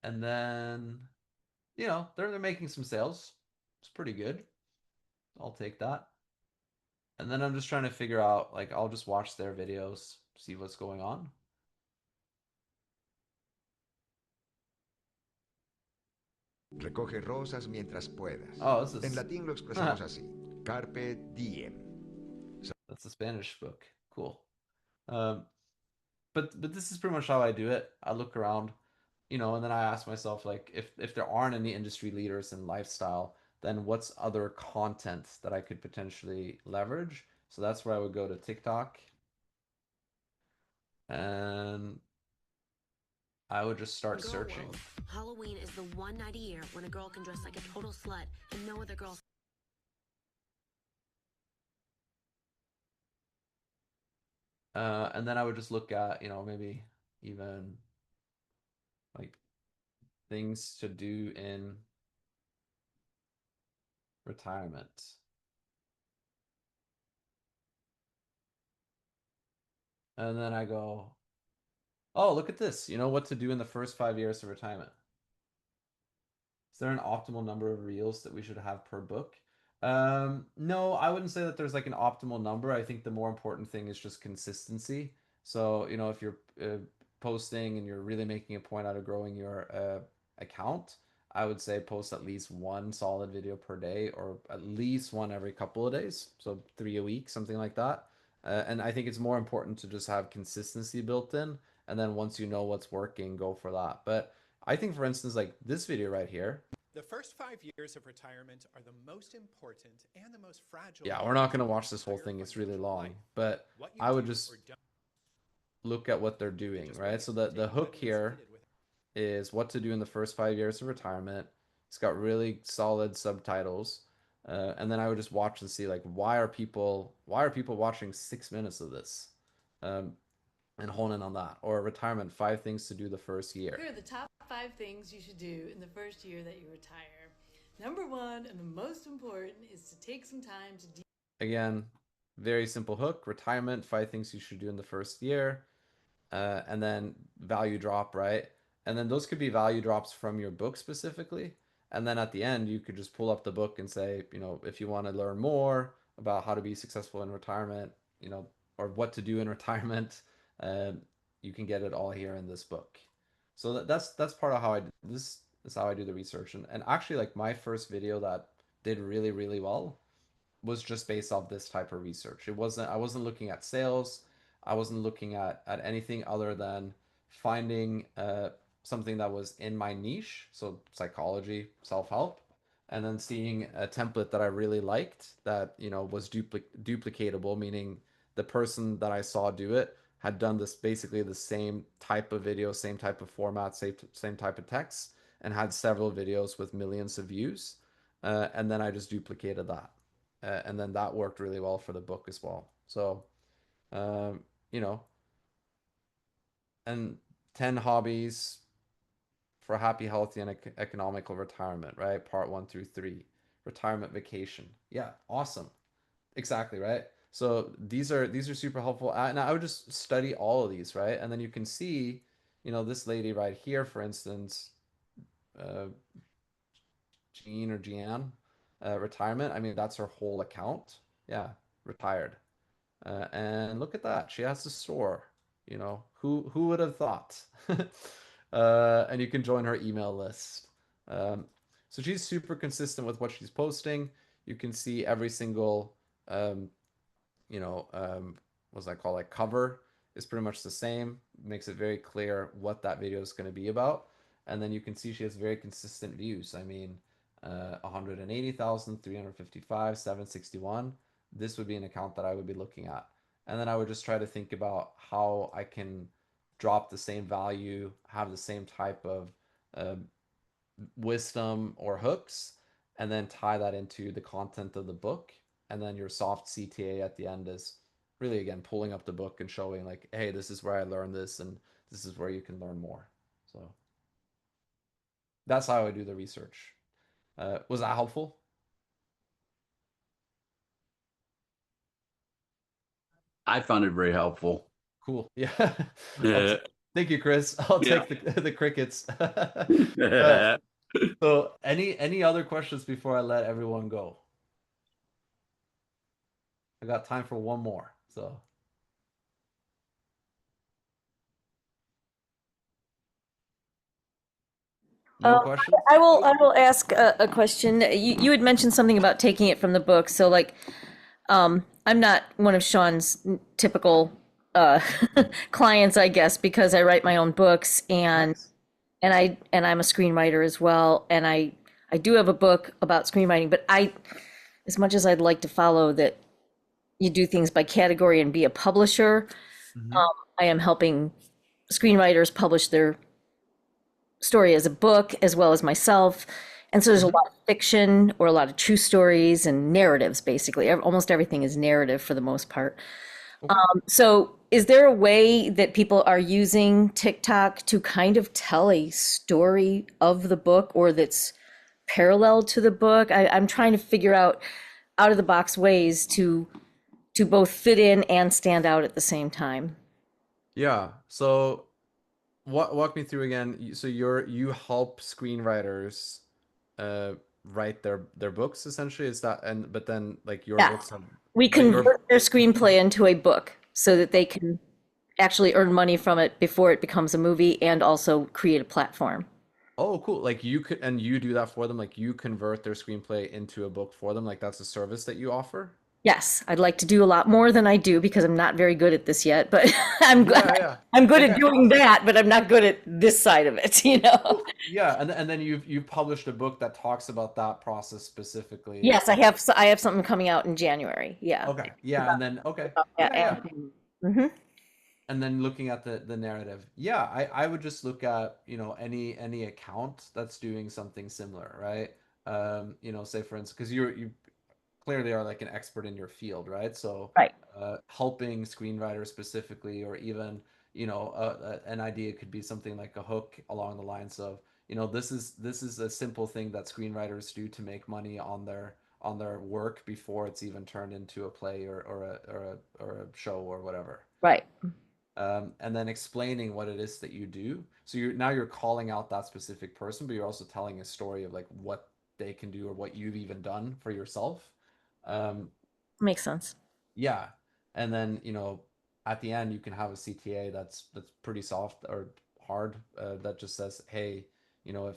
And then, they're making some sales. It's pretty good. I'll take that. And then I'm just trying to figure out, like, I'll just watch their videos, see what's going on. Recoge rosas mientras puedas. Oh, this En is latín lo expresamos así. Carpe diem. that's a Spanish book. Cool. But this is pretty much how I do it. I look around, and then I ask myself, like, if there aren't any industry leaders in lifestyle, then what's other content that I could potentially leverage? So that's where I would go to TikTok, and I would just start Girl searching. Wolf. Halloween is the one night a year when a girl can dress like a total slut and no other girl. And then I would just look at, maybe even like things to do in retirement. And then I go, oh, look at this. What to do in the first 5 years of retirement. Is there an optimal number of reels that we should have per book? No, I wouldn't say that there's like an optimal number. I think the more important thing is just consistency. So, if you're posting and you're really making a point out of growing your account, I would say post at least one solid video per day or at least one every couple of days. So 3 a week, something like that. And I think it's more important to just have consistency built in. And then once you know what's working, go for that. But I think, for instance, like this video right here. The first 5 years of retirement are the most important and the most fragile. Yeah, we're not going to watch this whole thing. It's really long. But I would just look at what they're doing, right? So the hook here is what to do in the first 5 years of retirement. It's got really solid subtitles. And then I would just watch and see, like, why are people watching 6 minutes of this? And hone in on that. Or retirement, 5 things to do the first year. Here are the top 5 things you should do in the first year that you retire. Number 1, and the most important, is to take some time to Again, very simple hook. Retirement, 5 things you should do in the first year. And then value drop, right? And then those could be value drops from your book specifically. And then at the end, you could just pull up the book and say, if you want to learn more about how to be successful in retirement, or what to do in retirement, you can get it all here in this book. So that's part of how this is how I do the research. And actually, like, my first video that did really, really well was just based off this type of research. I wasn't looking at sales. I wasn't looking at anything other than finding something that was in my niche, so psychology, self-help, and then seeing a template that I really liked that, was duplicatable, meaning the person that I saw do it had done this basically the same type of video, same type of format, same type of text, and had several videos with millions of views. And then I just duplicated that. And then that worked really well for the book as well. So, you know, and 10 hobbies for happy, healthy, and economical retirement, right? Part 1 through 3. Retirement vacation. Yeah, awesome. Exactly, right? So these are super helpful. And I would just study all of these, right? And then you can see, this lady right here, for instance, uh, Jean or Jeanne, retirement. I mean, that's her whole account. Yeah, retired. And look at that. She has a store. Who would have thought? And you can join her email list. So she's super consistent with what she's posting. You can see every single, um, what's that called? Like cover is pretty much the same. Makes it very clear what that video is going to be about. And then you can see she has very consistent views. I mean, 180,000, 355, 761. This would be an account that I would be looking at. And then I would just try to think about how I can drop the same value, have the same type of uh, wisdom or hooks, and then tie that into the content of the book. And then your soft CTA at the end is really, again, pulling up the book and showing like, hey, this is where I learned this, and this is where you can learn more. So that's how I do the research. Was that helpful? I found it very helpful. Cool. Yeah. Yeah. Thank you, Chris. I'll Yeah. take the crickets. So any other questions before I let everyone go? I got time for one more. So no questions? I will ask a question. You had mentioned something about taking it from the book. So like, I'm not one of Sean's typical clients, I guess, because I write my own books and I'm a screenwriter as well. And I do have a book about screenwriting, but as much as I'd like to follow that you do things by category and be a publisher, I am helping screenwriters publish their story as a book as well as myself. And so there's a lot of fiction or a lot of true stories and narratives, basically. Almost everything is narrative for the most part. So is there a way that people are using TikTok to kind of tell a story of the book or that's parallel to the book? I'm trying to figure out of the box ways to both fit in and stand out at the same time. Yeah. So walk me through again. So you help screenwriters write their books essentially. Is that but then like your Yeah. books have We but your- convert their screenplay into a book so that they can actually earn money from it before it becomes a movie and also create a platform. Oh, cool. Like you do that for them. Like you convert their screenplay into a book for them. Like that's a service that you offer. Yes, I'd like to do a lot more than I do because I'm not very good at this yet, but I'm Yeah. I'm good at doing that, but I'm not good at this side of it, you know? Yeah, and then you've published a book that talks about that process specifically. Yes, I have something coming out in January. Yeah. Okay. Yeah, and then okay. Yeah. Mm-hmm. And then looking at the narrative. Yeah, I would just look at, any account that's doing something similar, right? Say for instance, because you clearly are like an expert in your field, right? So Right. helping screenwriters specifically, or even an idea could be something like a hook along the lines of this is a simple thing that screenwriters do to make money on their work before it's even turned into a play or a show or whatever. Right. And then explaining what it is that you do. So you're calling out that specific person, but you're also telling a story of like what they can do or what you've even done for yourself. Makes sense. Yeah. And then, at the end you can have a CTA that's pretty soft or hard, that just says, hey, if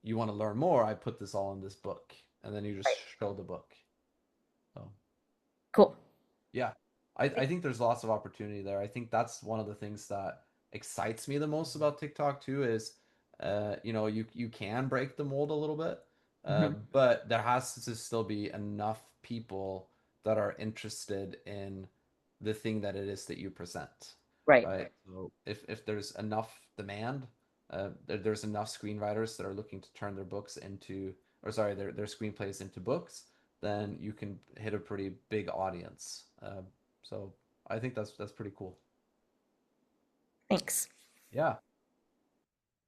you want to learn more, I put this all in this book. And then you just show the book. So Cool. yeah. I think there's lots of opportunity there. I think that's one of the things that excites me the most about TikTok too is, you can break the mold a little bit, but there has to still be enough people that are interested in the thing that it is that you present. Right. So if there's enough demand, there's enough screenwriters that are looking to turn their books into, or sorry, their screenplays into books, then you can hit a pretty big audience. So I think that's pretty cool. Thanks. Yeah.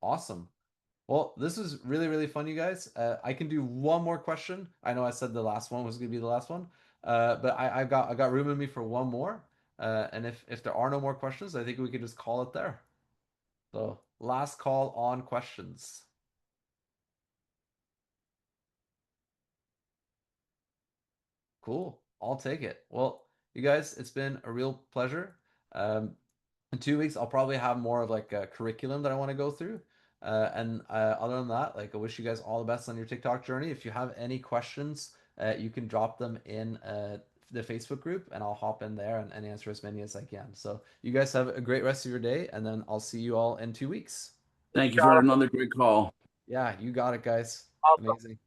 Awesome. Well, this was really, really fun, you guys. I can do one more question. I know I said the last one was gonna be the last one, but I got room in me for one more. And if there are no more questions, I think we could just call it there. So last call on questions. Cool. I'll take it. Well, you guys, it's been a real pleasure. In 2 weeks, I'll probably have more of like a curriculum that I want to go through. Other than that, like I wish you guys all the best on your TikTok journey. If you have any questions, you can drop them in the Facebook group and I'll hop in there and answer as many as I can. So you guys have a great rest of your day and then I'll see you all in 2 weeks. Thank you for another great call. Yeah, you got it, guys. Awesome. Amazing.